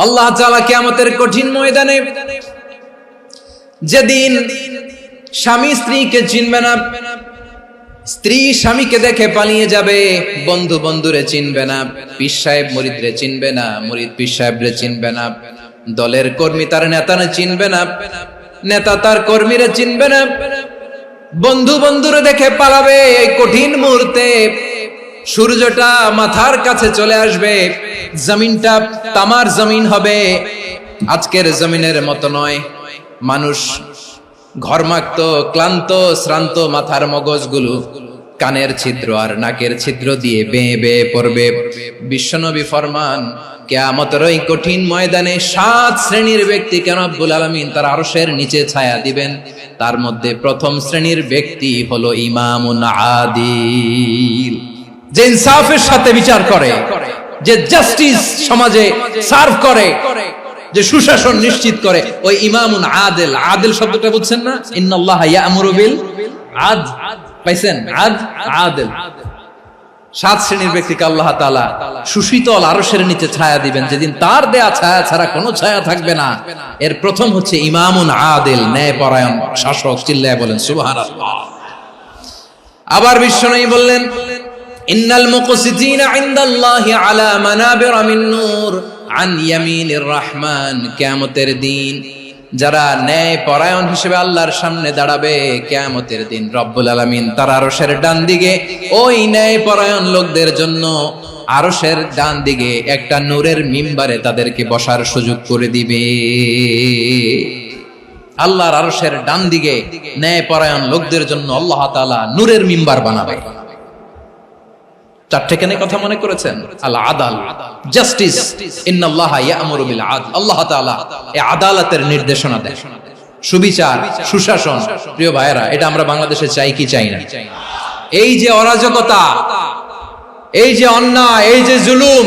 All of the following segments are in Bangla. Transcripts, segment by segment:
আল্লাহ তাআলা কিয়ামতের কঠিন ময়দানে যেদিন স্বামী স্ত্রীকে চিনবে না, স্ত্রী স্বামীকে দেখে পালিয়ে যাবে, বন্ধু বন্ধুরে চিনবে না, পীর সাহেব মুরিদরে চিনবে না, মুরিদ পীর সাহেবরে চিনবে না, দলের কর্মী তার নেতারে চিনবে না, নেতা তার কর্মীরে চিনবে না, বন্ধু বন্ধুরে দেখে পালাবে। এই কঠিন মুহূর্তে সূর্যটা মাথার কাছে চলে আসবে, জমিনটা তামার জমিন হবে, আজকের জমিনের মতো নয়। মানুষ ঘর্মাক্ত, ক্লান্ত, শ্রান্ত মাথার মগজগুলো কানের ছিদ্র আর নাকের ছিদ্র দিয়ে বেয়ে বেয়ে পড়বে। বিশ্বনবী ফরমান, কিয়ামতের ওই কঠিন ময়দানে 7 শ্রেণীর ব্যক্তিকে রব্বুল আলামিন তার আরশের নিচে ছায়া দিবেন। তার মধ্যে প্রথম শ্রেণীর ব্যক্তি হলো ইমামুন আদিল, যে ইনসাফের সাথে বিচার করে, যে জাস্টিস সমাজে সার্ভ করে, যে সুশাসন নিশ্চিত করে, ওই ইমামুন আদিল। আদিল শব্দটা বুঝছেন না? ইন্নাল্লাহা ইয়া'মুরু বিল আদল, পাইছেন? আদিল। 7 শ্রেণীর ব্যক্তিকে আল্লাহ তাআলা সুশীতল আরশের নিচে ছায়া দিবেন, যেদিন তার দেয়া ছায়া ছাড়া কোনো ছায়া থাকবে না। এর প্রথম হচ্ছে ইমামুন আদিল, ন্যায়পরায়ণ শাসক। চিল্লায় বলেন সুবহানাল্লাহ। আবার বিশ্বনবী বললেন, ইন্নাল মুকসিতিনা ইনদাল্লাহি আলা মানাবিরা মিন নূর আন ইয়ামিনির রহমান। কিয়ামতের দিন যারা ন্যায় পরায়ণ হিসেবে আল্লাহর সামনে দাঁড়াবে, কিয়ামতের দিন রব্বুল আলামিন তার আরশের ডান দিকে ওই ন্যায় পরায়ণ লোকদের জন্য আরশের ডান দিকে একটা নূরের মিম্বারে তাদেরকে বসার সুযোগ করে দিবে। আল্লাহর আরশের ডান দিকে ন্যায় পরায়ণ লোকদের জন্য আল্লাহ তাআলা নূরের মিম্বার বানাবে। 4টে কেন কথা মনে করেছেন? আল আদাল, জাস্টিস। ইন্নাল্লাহা ইয়া'মুরু বিল আদল। আল্লাহ তাআলা এই আদালতের নির্দেশনা দেন, সুবিচার, সুশাসন। প্রিয় ভাইয়েরা, এটা আমরা বাংলাদেশে চাই কি চাই না? এই যে অরাজকতা, এই যে অন্যায়, এই যে জুলুম,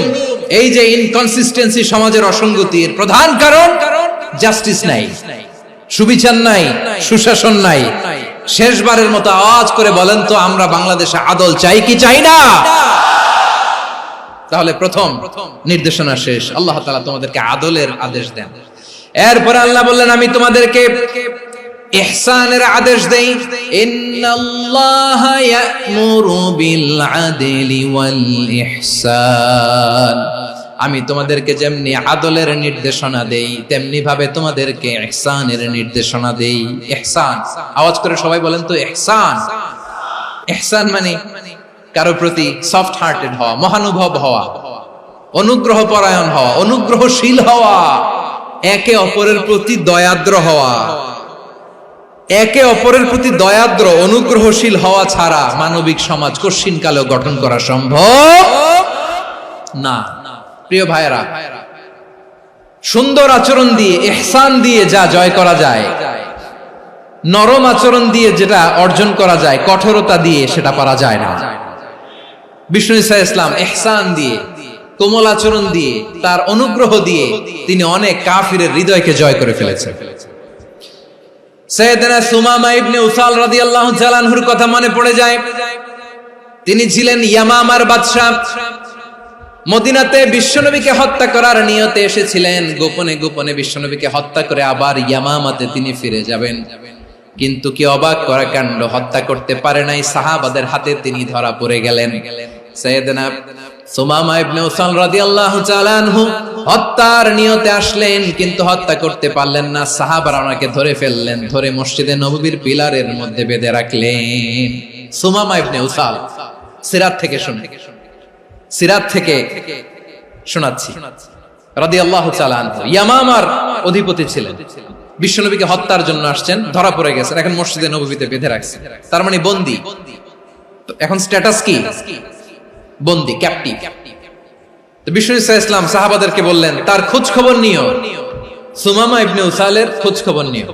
এই যে ইনকনসিস্টেন্সি সমাজের অসঙ্গতির প্রধান কারণ জাস্টিস নাই, সুবিচার নাই, সুশাসন নাই। শেষবারের মতো আওয়াজ করে বলেন তো, আমরা বাংলাদেশে আদল চাই কি চাই না? তাহলে প্রথম নির্দেশনা শেষ। আল্লাহ তাআলা তোমাদেরকে আদলের আদেশ দেন। এরপর আল্লাহ বললেন, আমি তোমাদেরকে ইহসানের আদেশ দেই। ইন্নাল্লাহা ইয়া'মুরু বিল আদলি ওয়াল ইহসান। আমি তোমাদেরকে যেমনি আদলের নির্দেশনা দেই, তেমনি ভাবে তোমাদেরকে ইহসানের নির্দেশনা দেই। ইহসান, আওয়াজ করে সবাই বলেন তো ইহসান। ইহসান মানে কারো প্রতি সফট হার্টেড হওয়া, মহানুভব হওয়া, অনুগ্রহ পরায়ণ হওয়া, অনুগ্রহশীল হওয়া, একে অপরের প্রতি দয়াদ্র হওয়া। একে অপরের প্রতি দয়াদ্র, অনুগ্রহশীল হওয়া ছাড়া মানবিক সমাজ কশিনকালেও গঠন করা সম্ভব না। প্রিয় ভাইয়েরা, সুন্দর আচরণ দিয়ে, ইহসান দিয়ে যা জয় করা যায়, নরম আচরণ দিয়ে যেটা অর্জন করা যায়, কঠোরতা দিয়ে সেটা পারা যায় না। বিষ্ণু ঈসা ইসলাম ইহসান দিয়ে, কোমল আচরণ দিয়ে, তার অনুগ্রহ দিয়ে তিনি অনেক কাফিরের হৃদয়কে জয় করে ফেলেছেন। সাইয়েদনা সুমামা ইবনে উসাল রাদিয়াল্লাহু তাআলা আনহুর কথা মনে পড়ে যায়। তিনি ছিলেন ইয়ামামার বাদশা। মদিনাতে বিশ্বনবীকে হত্যা করার নিয়তে এসেছিলেন। গোপনে গোপনে বিশ্বনবীকে হত্যা করে আবার ইয়ামামাতে তিনি ফিরে যাবেন। কিন্তু কি অবাক করা কাণ্ড, হত্যা করতে পারে নাই, সাহাবাদের হাতে তিনি ধরা পড়ে গেলেন। সাইয়েদনা সুমামা ইবনে উসাল রাদিয়াল্লাহু তাআলা আনহু হত্যার নিয়তে আসলেন, কিন্তু হত্যা করতে পারলেন না। সাহাবারা ওনাকে ধরে ফেললেন, ধরে মসজিদে নববীর পিলারের মধ্যে বেঁধে রাখলেন। সুমামা ইবনে উসাল, সিরাত থেকে শুনে, সিরাত থেকে শোনাচ্ছি, রাদিয়াল্লাহু তাআলা আনহু ইয়ামামার অধিপতি ছিলেন। বিশ্বনবীকে হত্যার জন্য আসছেন, ধরা পড়ে গেছেন, এখন মসজিদে নববীতে বেঁধে রাখছে। তার মানে বন্দী। এখন স্ট্যাটাস কি? বন্দী, ক্যাপটিভ। তো বিষ্ণু ঈসা ইসলাম সাহাবাদেরকে বললেন, তার খোঁজ খবর নিও, সুমামা ইবনে উসালের খোঁজ খবর নিও।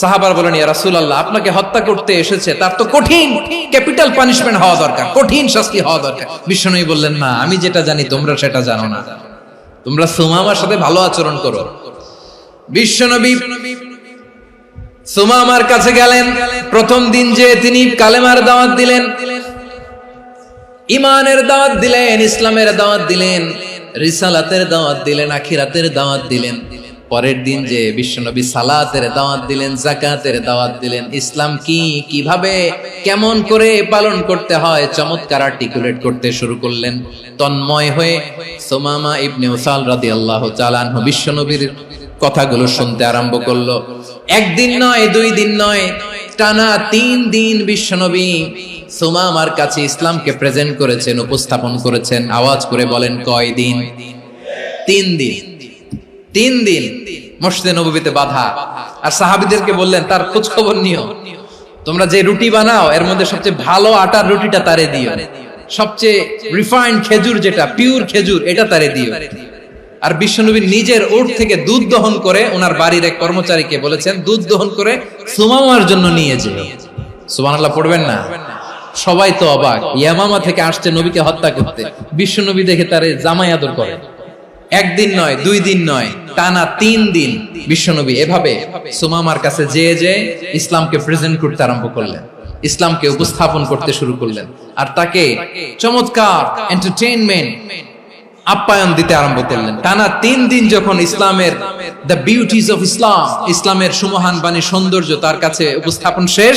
সাহাবারা বলেন, ইয়া রাসূলুল্লাহ, আপনাকে হত্যা করতে এসেছে, তার তো কঠিন ক্যাপিটাল পানিশমেন্ট হওয়া দরকার, কঠিন শাস্তি হওয়া দরকার। বিশ্বনবী বললেন, না, আমি যেটা জানি তোমরা সেটা জানো না, তোমরা সুমামার সাথে ভালো আচরণ করো। বিশ্বনবী সুমামার কাছে গেলেন। প্রথম দিন যে তিনি কালেমার দাওয়াত দিলেন, ইমানের দাওয়াত দিলেন, ইসলামের দাওয়াত দিলেন, রিসালাতের দাওয়াত দিলেন, আখিরাতের দাওয়াত দিলেন। পরের দিন যে বিশ্বনবী সালাতের দাওয়াত দিলেন, যাকাতের দাওয়াত দিলেন, ইসলাম কি, কিভাবে, কেমন করে পালন করতে হয় চমৎকার আর্টিকুলেট করতে শুরু করলেন। তন্ময় হয়ে সুমামা ইবনে উসাল রাদিয়াল্লাহু তাআলা আনহু বিশ্বনবীর কথাগুলো শুনতে আরম্ভ করলো। একদিন নয়, 2 দিন নয়, টানা 3 দিন বিশ্বনবী সুমামার কাছে ইসলামকে প্রেজেন্ট করেছেন, উপস্থাপন করেছেন। আওয়াজ করে বলেন, কয় দিন? 3 দিন। 3 দিন মসজিদে নববীতে বাধা। আর সাহাবীদেরকে বললেন, তার খোঁজ খবর নিও, তোমরা যে রুটি বানাও এর মধ্যে সবচেয়ে ভালো আটার রুটিটা তারে দিও, সবচেয়ে রিফাইন্ড খেজুর, যেটা পিওর খেজুর, এটা তারে দিও। আর বিশ্বনবী নিজের উট থেকে দুধ দহন করে ওনার বাড়ির এক কর্মচারীকে বলেছেন, দুধ দহন করে সুমামার জন্য নিয়ে যেও। সুবহানাল্লাহ পড়বেন না? সবাই তো অবাক, ইয়ামামা থেকে আসছে নবীকে হত্যা করতে, বিশ্বনবী দেখে তারে জামাই আদর করে। একদিন নয়, 2 দিন নয়, টানা 3 দিন বিশ্বনবী এভাবে সুমামার কাছে যেয়ে যেয়ে ইসলামকে প্রেজেন্ট করতে আরম্ভ করলেন, ইসলামকে উপস্থাপন করতে শুরু করলেন। আর তাকে চমৎকার এন্টারটেইনমেন্ট, আপ্যায়ন দিতে আরম্ভ করলেন। টানা 3 দিন যখন ইসলামের দ্য বিউটিজ অফ ইসলাম, ইসলামের সুমহান বাণী, সৌন্দর্য তার কাছে উপস্থাপন শেষ,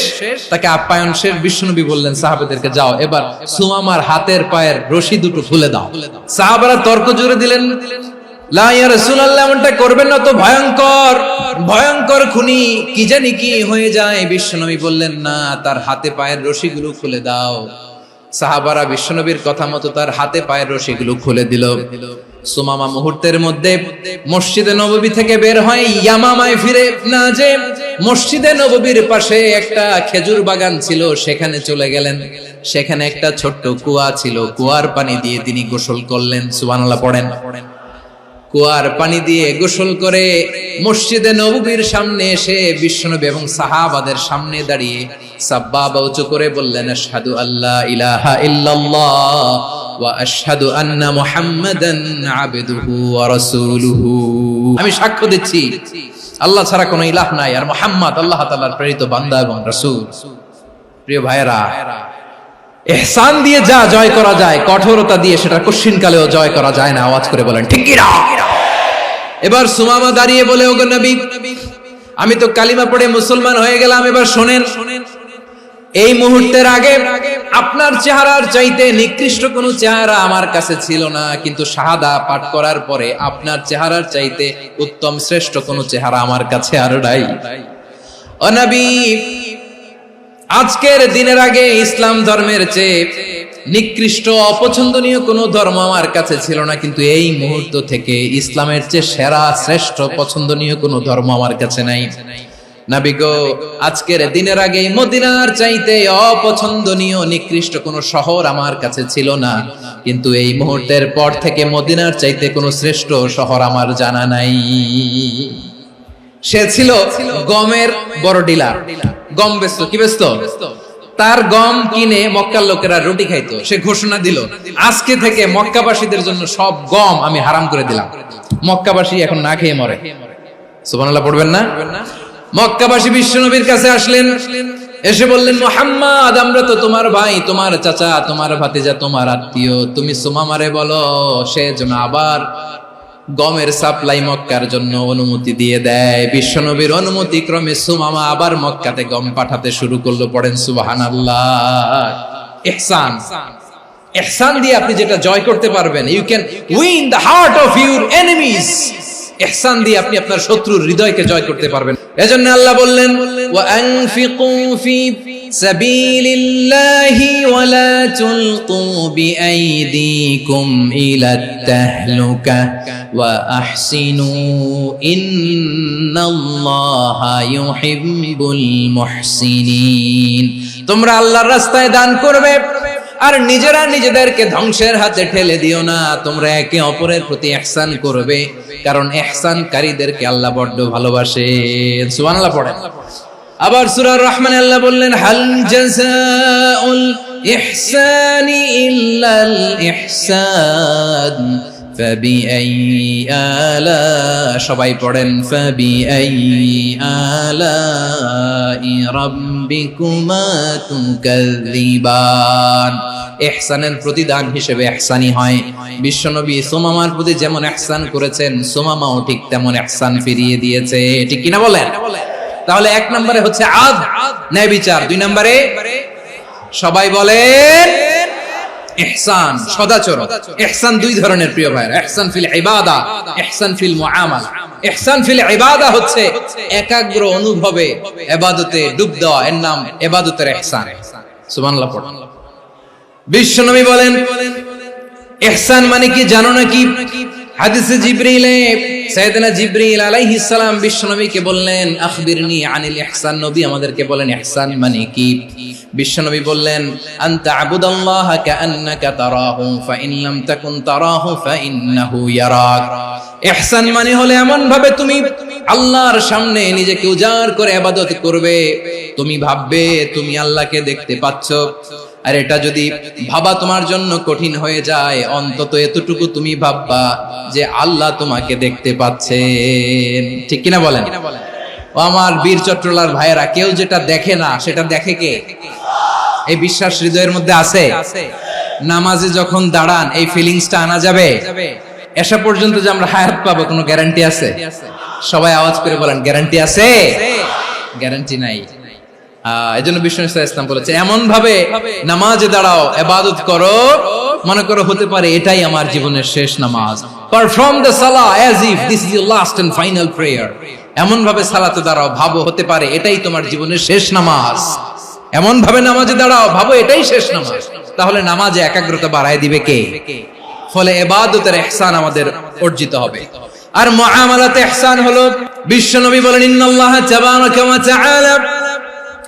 তাকে আপ্যায়ন শেষ, বিশ্বনবী বললেন সাহাবাদেরকে, যাও এবার সুমামার হাতের পায়ের রশি দুটো খুলে দাও। সাহাবারা তর্ক জুড়ে দিলেন, লা ইয়া রাসূলুল্লাহ, এমনটা করবেন না, তো ভয়ঙ্কর, ভয়ঙ্কর খুনি, কি জানি কি হয়ে যায়। বিশ্বনবী বললেন, না, তার হাতে পায়ের রশিগুলো খুলে দাও। সাহাবারা বিশ্বনবীর কথা মতো তার হাতে পায়ের রশিগুলো খুলে দিল। সুমামা মুহূর্তের মধ্যে মসজিদে নববী থেকে বের হয়, ইয়ামামায় ফিরে না যে মসজিদে নববীর পাশে একটা খেজুর বাগান ছিল, সেখানে চলে গেলেন। সেখানে একটা ছোট্ট কুয়া ছিল, কুয়ার পানি দিয়ে তিনি গোসল করলেন। সুবহানাল্লাহ পড়েন। কুয়ার পানি দিয়ে গোসল করে মসজিদে নববীর সামনে এসে বিশ্বনবী এবং সাহাবাদের সামনে দাঁড়িয়ে সাব্বাবা উঁচু করে বললেন, আশহাদু আল্লা ইলাহা ইল্লাল্লাহ ওয়া আশহাদু আন্না মুহাম্মাদান আবদুহু ওয়া রাসূলুহু। আমি সাক্ষ্য দিচ্ছি আল্লাহ ছাড়া কোনো ইলাহ নাই, আর মুহাম্মদ আল্লাহ তাআলার প্রেরিত বান্দা এবং রাসূল। প্রিয় ভাইয়েরা, ইহসান দিয়ে যা জয় করা যায়, কঠোরতা দিয়ে সেটা কঠিন কালেও জয় করা যায় না। আওয়াজ করে বলেন, ঠিক কি না? এবার সুমামা দাঁড়িয়ে বলে, ওগো নবী, আমি তো কালিমা পড়ে মুসলমান হয়ে গেলাম, এবার শোনেন, এই মুহূর্তের আগে আপনার চেহারার চাইতে নিকৃষ্ট কোনো চেহারা আমার কাছে ছিল না, কিন্তু শাহাদা পাঠ করার পরে আপনার চেহারার চাইতে উত্তম শ্রেষ্ঠ কোনো চেহারা আমার কাছে আর নাই। ও নবী, আজকের দিনের আগে ইসলাম ধর্মের চেয়ে নিকৃষ্ট, অপছন্দনীয় কোনো ধর্ম আমার কাছে ছিল না, কিন্তু এই মুহূর্ত থেকে ইসলামের চেয়ে সেরা, শ্রেষ্ঠ, পছন্দনীয় কোনো ধর্ম আমার কাছে নাই। নবী গো, আজকের দিনের আগে মদিনার চাইতে অপছন্দনীয়, নিকৃষ্ট কোনো শহর আমার কাছে ছিল না, কিন্তু এই মুহূর্তের পর থেকে মদিনার চাইতে কোনো শ্রেষ্ঠ শহর আমার জানা নাই। সে ছিল গমের বড় ডিলার, গম বেচতো। কি বেচতো? তার গম কিনে মক্কার লোকেরা রুটি খাইতো। সে ঘোষণা দিল, আজকে থেকে মক্কাবাসীদের জন্য সব গম আমি হারাম করে দিলাম, মক্কাবাসী এখন না খেয়ে মরে। সুবহানাল্লাহ পড়বেন না? মক্কাবাসী বিশ্বনবীর কাছে আসলেন, এসে বললেন, মুহাম্মদ, আমরা তো তোমার ভাই, তোমার চাচা, তোমার ভাতিজা, তোমার আত্মীয়, তুমি সুমামারে বলো সে যেন আবার গমের সাপ্লাই মক্কার জন্য অনুমতি দিয়ে দেয়। বিশ্বনবীর অনুমতি ক্রমে সুমামা আবার মক্কাতে গম পাঠাতে শুরু করলো। পড়েন সুবহানাল্লাহ। ইহসান, ইহসান দিয়ে আপনি যেটা জয় করতে পারবেন, you can win the heart of your enemies. ইহসান দিয়ে আপনি আপনার শত্রুর হৃদয়কে জয় করতে পারবেন। এজন্য আল্লাহ বললেন, ওয়া আনফিকু ফি সাবিলিল্লাহি ওয়া লা তুলকু বিআইদিকুম ইলাত তাহলুকা ওয়া আহসিনু ইন্নাল্লাহা ইউহিব্বুল মুহসিনিন। তোমরা আল্লাহর রাস্তায় দান করবে আর নিজেরা নিজেদেরকে ধ্বংসের হাতে ঠেলে দিও না। তোমরা একে অপরের প্রতি ইহসান করবে, কারণ ইহসানকারীদেরকে আল্লাহ বড় ভালোবাসেন। সুবহানাল্লাহ পড়েন। আবার সূরা রহমানে আল্লাহ বললেন, হাল জাযাউল ইহসানি ইল্লাল ইহসান ফাবিআইয়ি আলা, সবাই পড়েন ফাবিআইয়ি আলাই রাব্বিকুমা তুকাযযিবান। ইহসানের প্রতিদান হিসেবে ইহসানি হয়। বিশ্বনবী সুমামার প্রতি যেমন ইহসান করেছেন, সুমামাও ঠিক তেমন ইহসান ফিরিয়ে দিয়েছে। ঠিক কিনা বলেন? তাহলে এক নম্বরে হচ্ছে আদ, ন্যায় বিচার। দুই নম্বরে সবাই বলেন ইহসান, সদাচরণ। ইহসান দুই ধরনের প্রিয় ভাইরা, ইহসান ফিল ইবাদা, ইহসান ফিল মুআমালা। ইহসান ফিল ইবাদা হচ্ছে একাগ্র অনুভবে ইবাদতে ডুব দেওয়া, এর নাম ইবাদতের ইহসান। সুবহানাল্লাহ পড়ুন। বিশ্বনবী বলেন ইহসান মানে কি জানো নাকি? হাদিসে জিবরিলে সাইয়েদনা জিবরিল আলাইহিস সালাম বিশ্বনবীকে বললেন আখবিরনি আনিল ইহসান। নবী আমাদেরকে বলেন ইহসান মানে কি? বিশ্বনবী বললেন আনতা আবুদাল্লাহা কাআন্নাকা তারাহু ফাইন লাম তাকুন তারাহু ফাইন্নাহু ইয়ারাক। ইহসান মানে হলো এমন ভাবে তুমি আল্লাহর সামনে নিজেকে উজাড় করে ইবাদত করবে, তুমি ভাববে তুমি আল্লাহকে দেখতে পাচ্ছ। আর এটা যদি ভাবা তোমার জন্য কঠিন হয়ে যায়, অন্তত এতটুকু তুমি ভাববা যে আল্লাহ তোমাকে দেখতে পাচ্ছেন। ঠিক কিনা বলেন? ও আমার বীর চট্টলার ভাইয়েরা, কেউ যেটা দেখে না সেটা দেখে কে? এই বিশ্বাস হৃদয়ের মধ্যে আছে? নামাজে যখন দাঁড়ান এই ফিলিংসটা আনা যাবে? এসা পর্যন্ত যে আমরা হায়াত পাবো কোনো গ্যারান্টি আছে? সবাই আওয়াজ করে বলেন গ্যারান্টি আছে? গ্যারান্টি নাই। এজন্য বিষ্ণু ইসলাম বলেছে এমন ভাবে নামাজে দাঁড়াও, ইবাদত করো, মনে করো হতে পারে এটাই আমার জীবনের শেষ নামাজ। পারফর্ম দ্য সালাহ as if this is your last and final prayer. এমন ভাবে সালাতে দাঁড়াও, ভাবো হতে পারে এটাই তোমার জীবনের শেষ নামাজ। এমন ভাবে নামাজে দাঁড়াও, ভাবো এটাই শেষ নামাজ। তাহলে নামাজে একাগ্রতা বাড়ায় দিবে কে? ফলে ইবাদতের ইহসান আমাদের অর্জিত হবে। আর মুআমালাতে ইহসান হলো, বিশ্বনবী বলেন ইন্নাল্লাহা তাবারাকা ওয়া তাআলা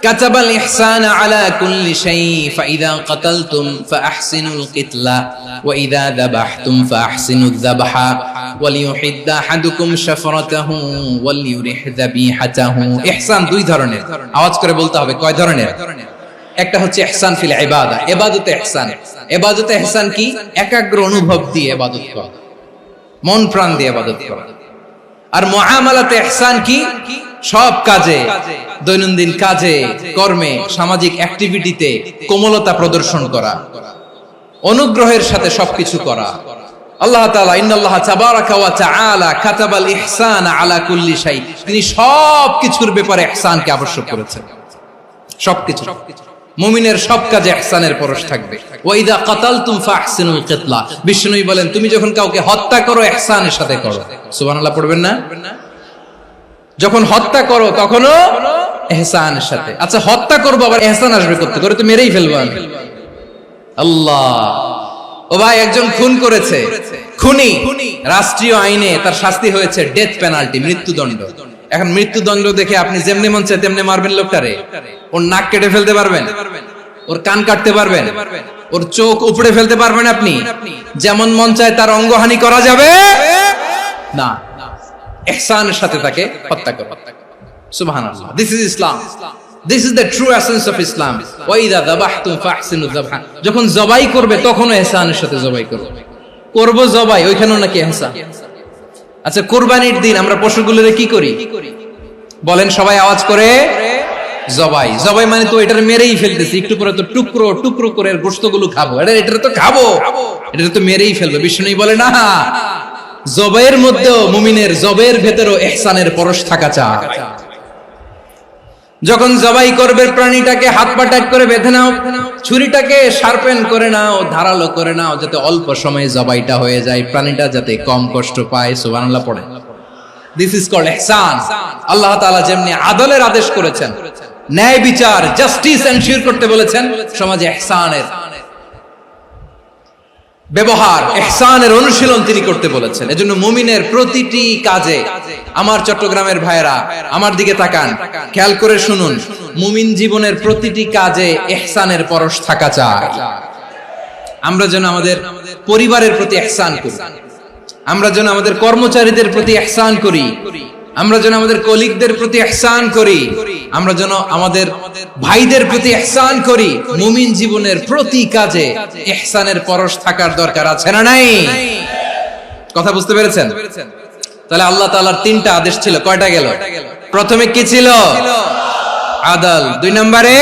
كتب الإحسان على كل شيء فإذا قتلتم فأحسنوا القتلة وإذا ذبحتم فأحسنوا الذبح وليحد أحدكم شفرته وليرح ذبيحته। ইহসান দুই ধরনের, আওয়াজ করে বলতে হবে কয় ধরনের? একটা হচ্ছে ইহসান ফিল ইবাদা, ইবাদতে ইহসান। ইবাদতে ইহসান কি? একাগ্র অনুভব দিয়ে ইবাদত করা, মন প্রাণ দিয়ে ইবাদত করা। আর মুআমালাতে ইহসান কি? সব কাজে, দৈনন্দিন কাজে, কর্মে, সামাজিক অ্যাক্টিভিটিতে কোমলতা প্রদর্শন করা, অনুগ্রহের সাথে সবকিছু করা। আল্লাহ তাআলা ইন্নাল্লাহা তাবারাকা ওয়া তাআলা কাতাবাল ইহসানা আলা কুল্লি শাই, তিনি সবকিছুর ব্যাপারে ইহসানকে আবশ্যক করেছেন। সবকিছু, মুমিনের সব কাজে ইহসানের পরশ থাকবে। ওয়া ইযা কাতালতুম ফাহসিনুল কিতলা, বিষ্ণুই বলেন তুমি যখন কাউকে হত্যা করো ইহসানের সাথে করো। সুবহানাল্লাহ পড়বেন না? যখন হত্যা করো তখনও ইহসানের সাথে। আচ্ছা হত্যা করবো আবার ইহসান আসবে করতে করে তো মেরেই ফেলবো আমি। আল্লাহ, ও ভাই একজন খুন করেছে, খুনি, রাষ্ট্রীয় আইনে তার শাস্তি হয়েছে ডেথ পেনাল্টি, মৃত্যুদণ্ড। এখন মৃত্যুদণ্ড দেখে আপনি যেমনি মন চায় তেমনি মারবেন লোকটারে? ওর নাক কেটে ফেলতে পারবেন? ওর কান কাটতে পারবেন? ওর চোখ উপড়ে ফেলতে পারবেন আপনি? যেমন মন চায় তার অঙ্গহানি করা যাবে না। ইহসানের সাথে তাকে হত্যা করো। সুবহানাল্লাহ, this is Islam, this is the true essence of Islam. ওয়া ইযা যাবাহতুম ফাহসিনুয যাবহা, যখন জবাই করবে তখনও ইহসানের সাথে জবাই করো। করব জবাই, ওইখানেও নাকি ইহসান। আচ্ছা কুরবানির দিন আমরা পশুগুলোরে কি করি বলেন সবাই আওয়াজ করে? জবাই। জবাই মানে তো এটারে মেরেই ফেলতেছি, একটু পরে তো টুকরো টুকরো করে গোশতগুলো খাবো, এটা তো খাবো, এটা তো মেরেই ফেলবো। বিষ্ণু বলে না, জবের মধ্যেও মুমিনের জবের ভেতরও ইহসানের পরশ থাকা চাই। যখন জবাই করবে প্রাণীটাকে হাত পা টাইট করে বেঁধে নাও, ছুরিটাকে শার্পেন করে নাও, ধারালো করে নাও, যাতে অল্প সময়ে জবাইটা হয়ে যায়, প্রাণীটা যাতে কম কষ্ট পায়। সুবহানাল্লাহ পড়ে। দিস ইজ কল্ড ইহসান। আল্লাহ তাআলা যেমনি আদলের আদেশ করেছেন, ন্যায় বিচার, জাস্টিস এনশিওর করতে বলেছেন, সমাজে ইহসানের ব্যবহার, ইহসানের অনুশীলন তিনি করতে বলেছেন। এজন্য মুমিনের প্রতিটি কাজে, আমার চট্টগ্রামের ভাইয়েরা আমার দিকে তাকান, খেয়াল করে শুনুন, মুমিন জীবনের প্রতিটি কাজে ইহসানের পরশ থাকা চাই। আমরা যেন আমাদের পরিবারের প্রতি ইহসান করি, আমরা যেন আমাদের কর্মচারীদের প্রতি ইহসান করি, আমরা যেন আমাদের কলিগদের প্রতি ইহসান করি, আমরা যেন আমাদের ভাইদের প্রতি ইহসান করি। মুমিন জীবনের প্রতি কাজে ইহসানের পরশ থাকার দরকার আছে না নাই? কথা বুঝতে পেরেছেন? তাহলে আল্লাহ তাআলার তিনটা আদেশ ছিল, কয়টা গেল? প্রথমে কি ছিল? আদল। 2 নম্বরে,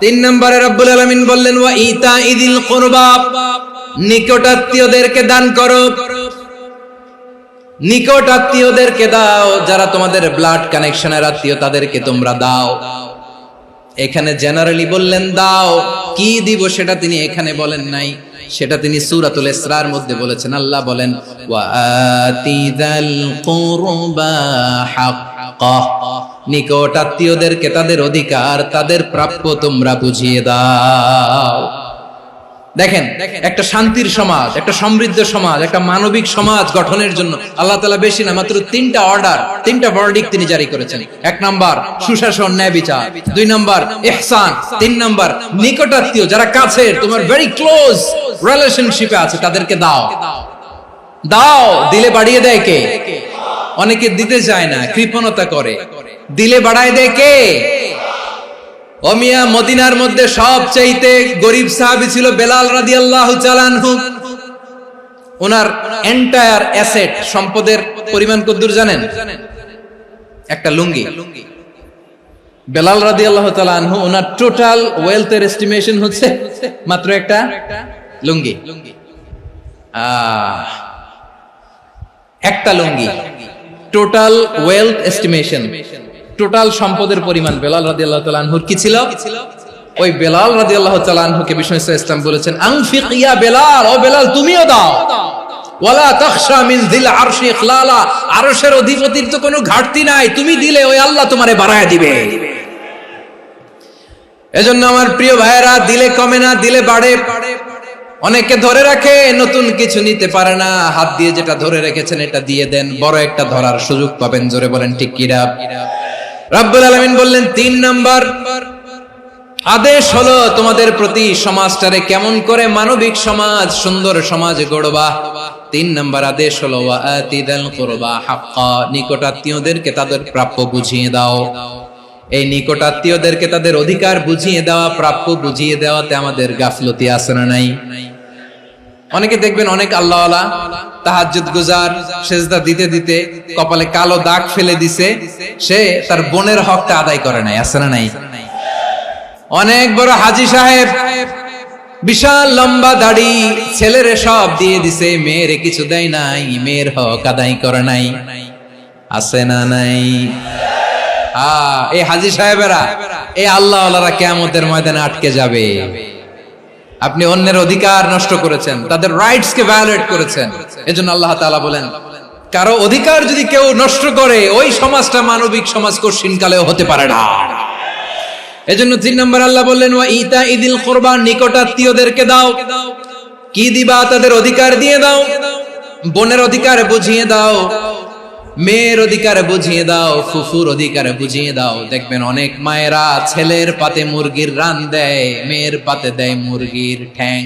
3 নম্বরে রব্বুল আলামিন বললেন ওয়া ইতাইদিল কুরবা, নিকটাত্মীয়দেরকে দান করো। নিকট আত্মীয়দেরকে দাও, যারা তোমাদের ব্লাড কানেকশনের আত্মীয় তাদেরকে তোমরা দাও। এখানে জেনারেলি বললেন দাও, কি দিব সেটা তিনি এখানে বলেন নাই, সেটা তিনি সূরাতুল ইসরার মধ্যে বলেছেন। আল্লাহ বলেন ওয়া আতিযাল কুরবা হাক্কাহ, নিকট আত্মীয়দেরকে তাদের অধিকার, তাদের প্রাপ্য তোমরা বুঝিয়ে দাও। দেখেন, একটা শান্তির সমাজ, একটা সমৃদ্ধ সমাজ, একটা মানবিক সমাজ গঠনের জন্য আল্লাহ তাআলা বেশি না, মাত্র 3টা অর্ডার, 3টা ভার্ডিক্ট তিনি জারি করেছেন। 1 নাম্বার সুশাসন, ন্যায় বিচার। 2 নাম্বার ইহসান। 3 নাম্বার নিকটাত্মীয়, যারা কাছের, তোমার ভেরি ক্লোজ রিলেশনশিপে আছে, তাদেরকে দাও। দাও, দিলে বাড়িয়ে দেয় কে? অনেকে দিতে চায় না, কৃপণতা করে। দিলে বাড়ায় দেয় কে? ও মিয়া, মদিনার মধ্যে সবচাইতে গরিব সাহাবী ছিল বেলাল রাদিয়াল্লাহু তাআলা আনহু। ওনার এন্টায়ার অ্যাসেট, সম্পদের পরিমাণ কতদূর জানেন? একটা লুঙ্গি। বেলাল রাদিয়াল্লাহু তাআলা আনহু, ওনার টোটাল ওয়েলথের এস্টিমেশন হচ্ছে মাত্র একটা লুঙ্গি। একটা লুঙ্গি, টোটাল ওয়েলথ এস্টিমেশন, টোটাল সম্পদের পরিমাণ বেলাল রাদিয়াল্লাহু তাআলা আনহুর কি ছিল? ওই বেলাল রাদিয়াল্লাহু তাআলা আনহুকে বিষ্ণু ইসলাম বলেছেন আনফিক ইয়া বেলাল, ও বেলাল তুমিও দাও। ওয়ালা তাখশা মিন যিল আরশি ইখলালা, আরশের অধিপতির তো কোনো ঘাটতি নাই, তুমি দিলে ওই আল্লাহ তোমারে বাড়ায় দিবে। এজন্য আমার প্রিয় ভাইয়েরা, দিলে কমে না, দিলে বাড়ে। অনেকে ধরে রাখে, নতুন কিছু নিতে পারে না, হাত দিয়ে যেটা ধরে রেখেছেন এটা দিয়ে দেন, বড় একটা ধরার সুযোগ পাবেন। জোরে বলেন ঠিক কিনা? রব্বুল আলামিন বললেন 3 নাম্বার আদেশ হলো তোমাদের প্রতি সমাজটারে কেমন করে মানবিক সমাজ, সুন্দর সমাজ গড়বা। 3 নাম্বার আদেশ হলো ওয়া আতিদাল কুরবা হাক্কা, নিকটাত্মীয়দেরকে তাদের প্রাপ্য বুঝিয়ে দাও। এই নিকটাত্মীয়দেরকে তাদের অধিকার বুঝিয়ে দেওয়া, প্রাপ্য বুঝিয়ে দেওয়াতে আমাদের গাফলতি আছে না নাই? অনেকে দেখবেন অনেক আল্লাহওয়ালা, তাহাজ্জুদ গুজার, সেজদা দিতে দিতে কপালে কালো দাগ ফেলে দিছে, সে তার বোনের হকটা আদায় করে নাই, আছে না নাই? অনেক বড় হাজী সাহেব, বিশাল লম্বা দাড়ি, ছেলেরে সব দিয়ে দিছে, মেয়েরে কিছু দেয় নাই, মেয়ের হক আদায় করে নাই, আছে না নাই? এই হাজী সাহেবেরা, এই আল্লাহওয়ালারা কিয়ামতের ময়দানে আটকে যাবে। আপনি অন্যের অধিকার নষ্ট করেছেন, তাদের রাইটস কে ভায়োলেট করেছেন। এজন্য আল্লাহ তাআলা বলেন, কারো অধিকার যদি কেউ নষ্ট করে, ওই সমাজটা মানবিক সমাজ কঠিনকালেও হতে পারে না। এজন্য 3 নম্বর আল্লাহ বললেন ওয়া ইতাইদিল কুরবা, নিকটাত্মীয়দেরকে দাও। কি দিবা? তাদের অধিকার দিয়ে দাও। বোনের অধিকার বুঝিয়ে দাও, মেয়ের অধিকার বুঝিয়ে দাও, ফুফুর অধিকার বুঝিয়ে দাও। দেখবেন অনেক মায়েরা ছেলের পাতে মুরগির রান দেয়, মেয়ের পাতে দেয় মুরগির ঠ্যাং।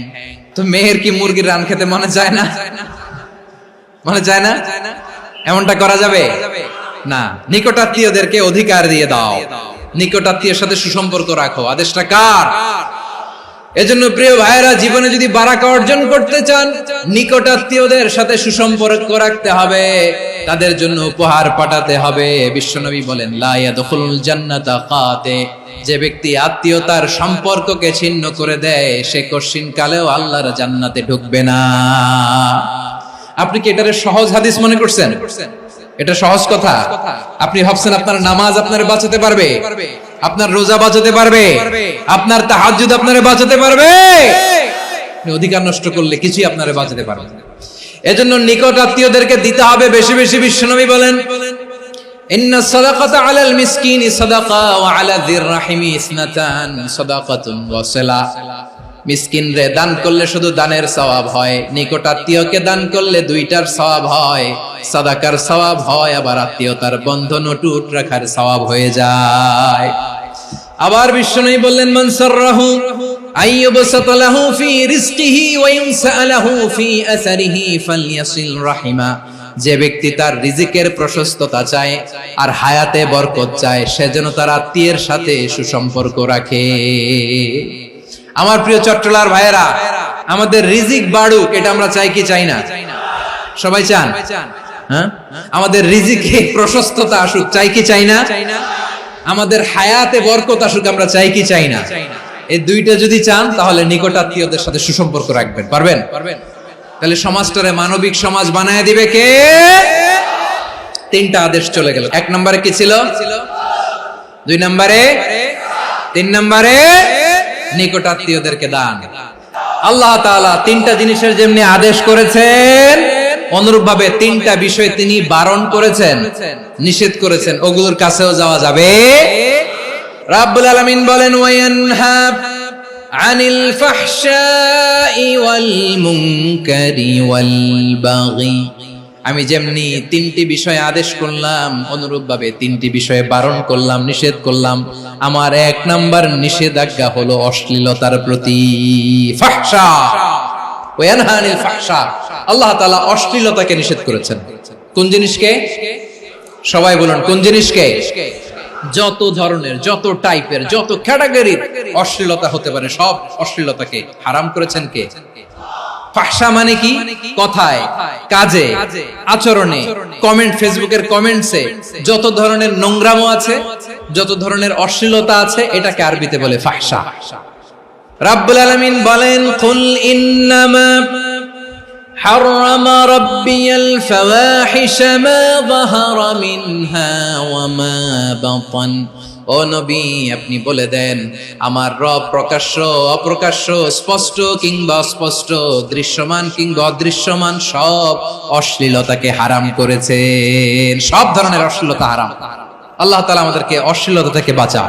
তো মেয়ের কি মুরগির রান খেতে মনে চায় না? মনে চায় না? এমনটা করা যাবে না। নিকটাত্মীয়দেরকে অধিকার দিয়ে দাও, নিকটাত্মীয়ের সাথে সুসম্পর্ক রাখো। আদেশটা কার? এজন্য প্রিয় ভাইয়েরা, জীবনে যদি বারাকা অর্জন করতে চান, নিকটাত্মীয়দের সাথে সুসম্পর্ক রাখতে হবে, তাদের জন্য উপহার পাঠাতে হবে। বিশ্বনবী বলেন লা ইয়াদখুলুল জান্নাতা কাতে, যে ব্যক্তি আত্মীয়তার সম্পর্ককে ছিন্ন করে দেয়, সে কঠিন কালেও আল্লাহর জান্নাতে ঢুকবে না। আপনি কি এটারে সহজ হাদিস মনে করছেন? এটা সহজ কথা? আপনি ভাবছেন আপনার নামাজ আপনারে বাঁচাতে পারবে, আপনার রোজা বাঁচাতে পারবে, আপনার তাহাজ্জুদ আপনারে বাঁচাতে পারবে? অধিকার নষ্ট করলে কিছুই আপনারে বাঁচাতে পারবে না। এজন্য নিকট আত্মীয়দেরকে দিতে হবে বেশি বেশি। বিশ্বনবী বলেন ইন্না সাদাকাতা আলাল মিসকিনি সাদাকা ওয়া আলা যির রাহিমি ইসনাতান সাদাকাতুন ওয়া সিলা। মিসকিনরে দান করলে শুধু দানের সওয়াব হয়, নিকট আত্মীয়কে দান করলে 2টার সওয়াব হয়, সাদাকার সওয়াব হয়, আবার আত্মীয়তার বন্ধন অটুট রাখার সওয়াব হয়ে যায়। আবার বিশ্বনবী বললেন মান সাররাহু আইয়ুবসাতা লাহু ফি রিজকিহি ওয়া ইনসালাহু ফি আসারিহি ফালইয়াসিল রাহিমা। যে ব্যক্তি তার রিজিকের প্রশস্ততা চায় আর হায়াতে বরকত চায়, সে যেন তার আত্মীয়ের সাথে সুসম্পর্ক রাখে। আমার প্রিয় চট্টলার ভাইয়েরা, আমাদের রিজিক বাড়ুক, এটা আমরা চাই কি চাই না? সবাই চান? হ্যাঁ, আমাদের রিজিকে প্রশস্ততা আসুক, চাই কি চাই না? আমাদের হায়াতে বরকত আসুক, আমরা চাই কি চাই না? এই দুইটা যদি চান তাহলে নিকটাত্মীয়দের সাথে সুসম্পর্ক রাখবেন। পারবেন? তাহলে সমাজটারে মানবিক সমাজ বানায় দিবে কে? তিনটা আদেশ চলে গেল। 1 নম্বরে কি ছিল? 2 নম্বরে, 3 নম্বরে নিকটাত্মীয়দেরকে দান। আল্লাহ তাআলা তিনটা জিনিসের যেমনি আদেশ করেছেন, অনুরূপ ভাবে তিনটা বিষয় তিনি বারণ করেছেন, নিষেধ করেছেন, ওগুলোর কাছেও যাওয়া যাবে। রাব্বুল আলামিন বলেন, ওয়ায়ানহা আনিল ফাহশাই ওয়াল মুনকারি ওয়াল বাগি। আমি যেমনি তিনটি বিষয়ে আদেশ করলাম, অনুরূপ ভাবে তিনটি বিষয়ে বারণ করলাম, নিষেধ করলাম। আমার 1 নাম্বার নিষেধাজ্ঞা হলো অশ্লীলতার প্রতি। ফাহশা, ওয়ায়ানহা আনিল ফাহশা, আল্লাহ তাআলা অশ্লীলতাকে নিষেধ করেছেন। কোন জিনিসকে? সবাই বলুন, কোন জিনিসকে? যত ধরনের, যত টাইপের, যত ক্যাটাগরির অশ্লীলতা হতে পারে সব অশ্লীলতাকে হারাম করেছেন কে? ফাহশা মানে কি? কথায়, কাজে, আচরণে, কমেন্ট, ফেসবুকের কমেন্টসে যত ধরনের নোংরামো আছে, যত ধরনের অশ্লীলতা আছে, এটাকে আরবিতে বলে ফাহশা। রাব্বুল আলামিন বলেন, কুল ইন্নামা حرم ربي الفواحش ما ظهر منها وما بطن। ও নবী, আপনি বলে দেন, আমার রব প্রকাশ্য, অপ্রকাশ্য, স্পষ্ট কিংবা অস্পষ্ট, দৃশ্যমান কিংবা অদৃশ্যমান সব অশ্লীলতাকে হারাম করেছেন। সব ধরনের অশ্লীলতা হারাম। আল্লাহ তাআলা আমাদেরকে অশ্লীলতা থেকে বাঁচান।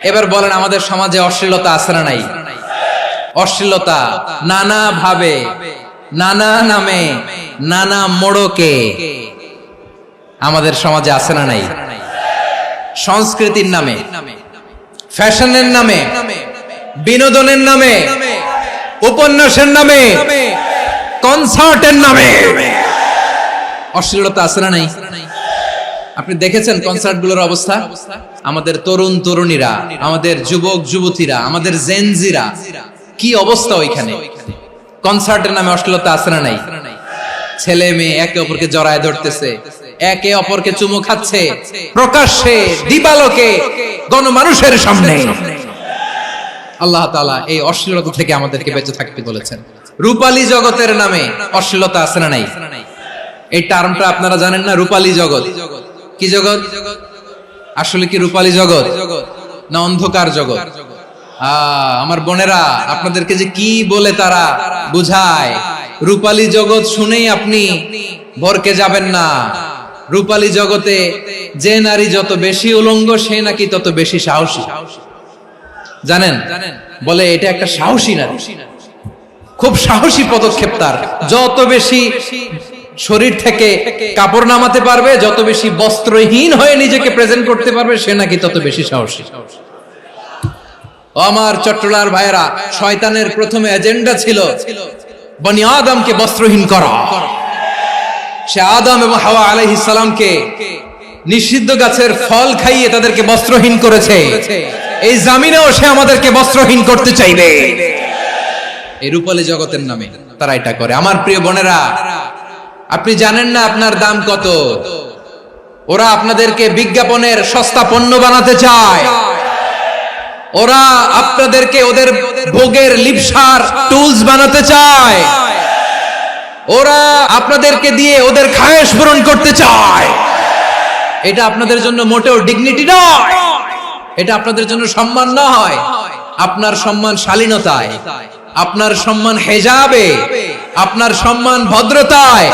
এবার বলেন, আমাদের সমাজে অশ্লীলতা আছে না নাই? অশ্লীলতা নানা ভাবে, নানা নামে, নানা মোড়কে আমাদের সমাজে আছে না নাই? সংস্কৃতির নামে, ফ্যাশনের নামে, বিনোদনের নামে, উপন্যাসের নামে, কনসার্টের নামে অশ্লীলতা আছে না নাই? আপনি দেখেছেন কনসার্ট গুলোর অবস্থা? আমাদের তরুণ তরুণীরা, আমাদের যুবক যুবতীরা, আমাদের জেনজিরা, কি অবস্থা ওইখানে? কনসার্টের নামে অশ্লীলতা আছে না নাই? ছেলে মেয়ে একে অপরকে জড়ায় ধরতেছে, একে অপরকে চুমু খাচ্ছে, প্রকাশ্যে, দিবালোকে, গণমানুষের সামনে। আল্লাহ তাআলা এই অশ্লীলতা থেকে আমাদেরকে বেঁচে থাকতে বলেছেন। রূপালী জগতের নামে অশ্লীলতা আছে না নাই? এই টার্মটা আপনারা জানেন না? রূপালী জগৎ কি জগৎ? আসলে কি রূপালী জগৎ না অন্ধকার জগৎ? আমার বোনেরা, আপনাদেরকে যে কি বলে তারা বুঝায়, রূপালী জগৎ শুনেই আপনি ভরকে যাবেন না। রূপালী জগতে যে নারী যত বেশি উলঙ্গ, সে নাকি তত বেশি সাহসী। জানেন? বলে এটা একটা সাহসী নারী, খুব সাহসী পদক্ষেপ তার। যত বেশি শরীর থেকে কাপড় নামাতে পারবে, যত বেশি বস্ত্রহীন হয়ে নিজেকে প্রেজেন্ট করতে পারবে, সে নাকি তত বেশি সাহসী। আমার চট্টলার ভাইয়েরা, শয়তানের প্রথমে এজেন্ডা ছিল বনি আদমকে বস্ত্রহীন করা। সে আদম এবং হাওয়া আলাইহিস সালামকে নিষিদ্ধ গাছের ফল খাইয়ে তাদেরকে বস্ত্রহীন করেছে। এই জামিনেও সে আমাদেরকে বস্ত্রহীন করতে চাইবে। এই রূপালী জগতের নামে তারা এটা করে। আমার প্রিয় বোনেরা, আপনি জানেন না আপনার দাম কত? ওরা আপনাদেরকে বিজ্ঞাপনের সস্তা পণ্য বানাতে চায়। ওরা আপনাদেরকে ওদের ভোগের লিপসার টুলস বানাতে চায়। ওরা আপনাদেরকে দিয়ে ওদের খায়েশ পূরণ করতে চায়। এটা আপনাদের জন্য মোটেও ডিগনিটি নয়, এটা আপনাদের জন্য সম্মান নয়। আপনার সম্মান শালীনতায়, আপনার সম্মান হেজাবে, আপনার সম্মান ভদ্রতায়,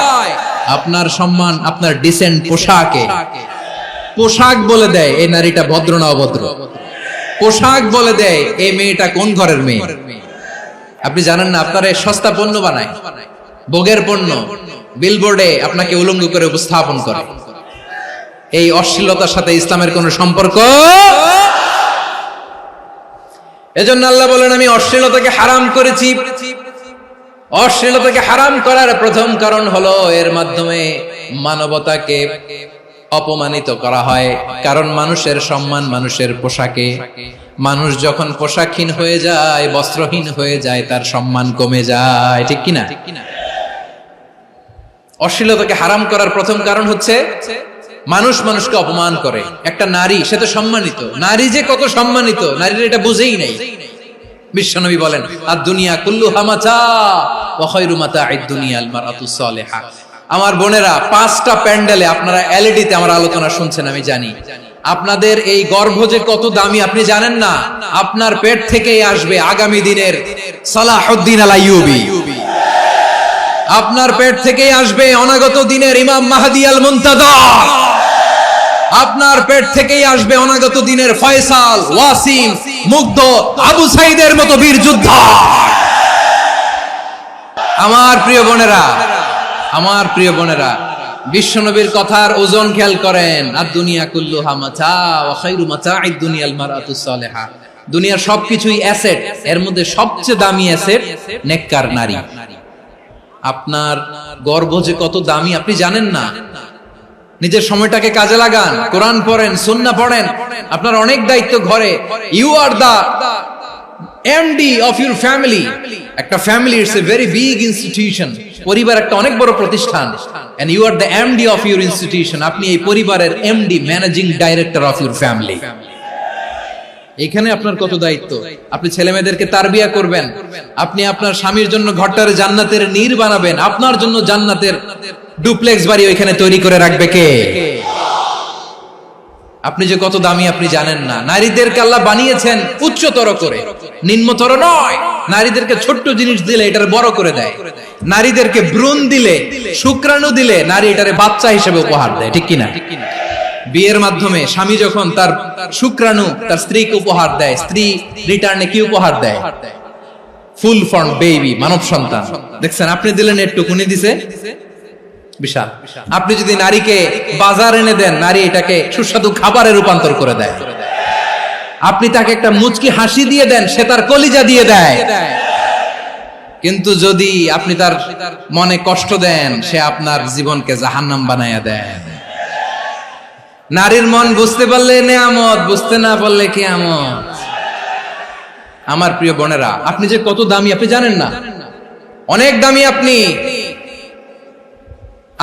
আপনার সম্মান আপনার ডিসেন্ট পোশাকে। পোশাক বলে দেয় এই নারীটা ভদ্র না অভদ্র। পোশাক বলে দেয় এই মেয়েটা কোন ঘরের মেয়ে। আপনি জানেন না, আপনার সস্তা পণ্য বানায়, ভোগের পণ্য, বিলবোর্ডে আপনাকে উলঙ্গ করে উপস্থাপন করে। এই অশ্লীলতার সাথে ইসলামের কোন সম্পর্ক। এজন্য আল্লাহ বলেন, আমি অশ্লীলতাকে হারাম করেছি। অশ্লীলতাকে হারাম করার প্রথম কারণ হলো এর মাধ্যমে মানবতাকে অপমানিত করা হয়। কারণ মানুষের সম্মান মানুষের পোশাকে। মানুষ যখন পোশাকহীন হয়ে যায়, বস্ত্রহীন হয়ে যায়, তার সম্মান কমে যায়। ঠিক কিনা? অশ্লীলতাকে হারাম করার প্রথম কারণ হচ্ছে মানুষ মানুষকে অপমান করে। একটা নারী, সে তো সম্মানিত, নারী যে কত সম্মানিত নারীরা এটা বুঝেই নাই। বিশ্বনবী বলেন আদ-দুনিয়া কুল্লুহা মাতা ওয়া খায়রু মাতা'আদ দুনিয়া আল মারআতুস সালিহা। আমার বোনেরা, 5টা প্যান্ডেলে আপনারা এলইডিতে আমার আলোচনা শুনছেন, আমি জানি। আপনাদের এই গর্ভ যে কত দামি আপনি জানেন না। আপনার পেট থেকেই আসবে আগামী দিনের সালাহুদ্দিন আল আইয়ুবী, আপনার পেট থেকেই আসবে অনাগত দিনের ইমাম মাহদী আল মুনতাযর, আপনার পেট থেকেই আসবে অনাগত দিনের ফয়সাল, ওয়াসিম, মুগ্ধ, আবু সাইদের মতো বীর যোদ্ধা। আমার প্রিয় বোনেরা, আমার প্রিয় বোনেরা, বিশ্বনবীর কথার ওজন খেয়াল করেন। আদ-দুনিয়া কুল্লুহা মাতা ওয়া খায়রু মাতা'আদ দুনিয়া আল মারআতুস সালিহা। দুনিয়ার সবকিছুই অ্যাসেট, এর মধ্যে সবচেয়ে দামি অ্যাসেট নেককার নারী। আপনার গর্ভ যে কত দামি আপনি জানেন না। নিজের সময়টাকে কাজে লাগান, কোরআন পড়েন, সুন্নাহ পড়েন। আপনার অনেক দায়িত্ব ঘরে। You are the MD of your family. একটা family it's a very big institution. পরিবার একটা অনেক বড় প্রতিষ্ঠান, and you are the MD of your institution. আপনি এই পরিবারের MD, managing director of your family. এখানে আপনার কত দায়িত্ব। আপনি ছেলে মেয়েদেরকে তারবিয়া করবেন, আপনি আপনার স্বামীর জন্য ঘরটারে জান্নাতের নীর বানাবেন, আপনার জন্য জান্নাতের ডুপ্লেক্স বাড়ি ওইখানে তৈরি করে রাখবে কে? আপনি যে কত দামি আপনি জানেন না। নারীদেরকে আল্লাহ বানিয়েছেন উচ্চতর করে, নিম্নতর নয়। নারীদেরকে ছোট্ট জিনিস দিলে এটার বড় করে দেয়। নারীদেরকে ভ্রূণ দিলে, শুক্রাণু দিলে নারী এটারে বাচ্চা হিসেবে উপহার দেয়, ঠিক কিনা? বিয়ের মাধ্যমে স্বামী যখন তার শুক্রাণু তার স্ত্রীকে উপহার দেয়, স্ত্রী রিটার্নে কি উপহার দেয়? ফুল ফর্ম বেবি, মানব সন্তান। দেখছেন, আপনি দিলেন একটুকুনি, দিছে বিশাল। আপনি যদি নারীকে বাজার এনে দেন, নারী এটাকে সুস্বাদু খাবারে রূপান্তর করে দেয়। আপনি তাকে একটা মুচকি হাসি দিয়ে দেন, সে তার কলিজা দিয়ে দেয়। কিন্তু যদি আপনি তার মনে কষ্ট দেন, সে আপনার জীবনকে জাহান্নাম বানায়া দেয়। নারীর মন বুঝতে পারলে নেয়ামত, বুঝতে না পারলে কিয়ামত। আমার প্রিয় বোনেরা, আপনি যে কত দামি আপনি জানেন না। অনেক দামি আপনি।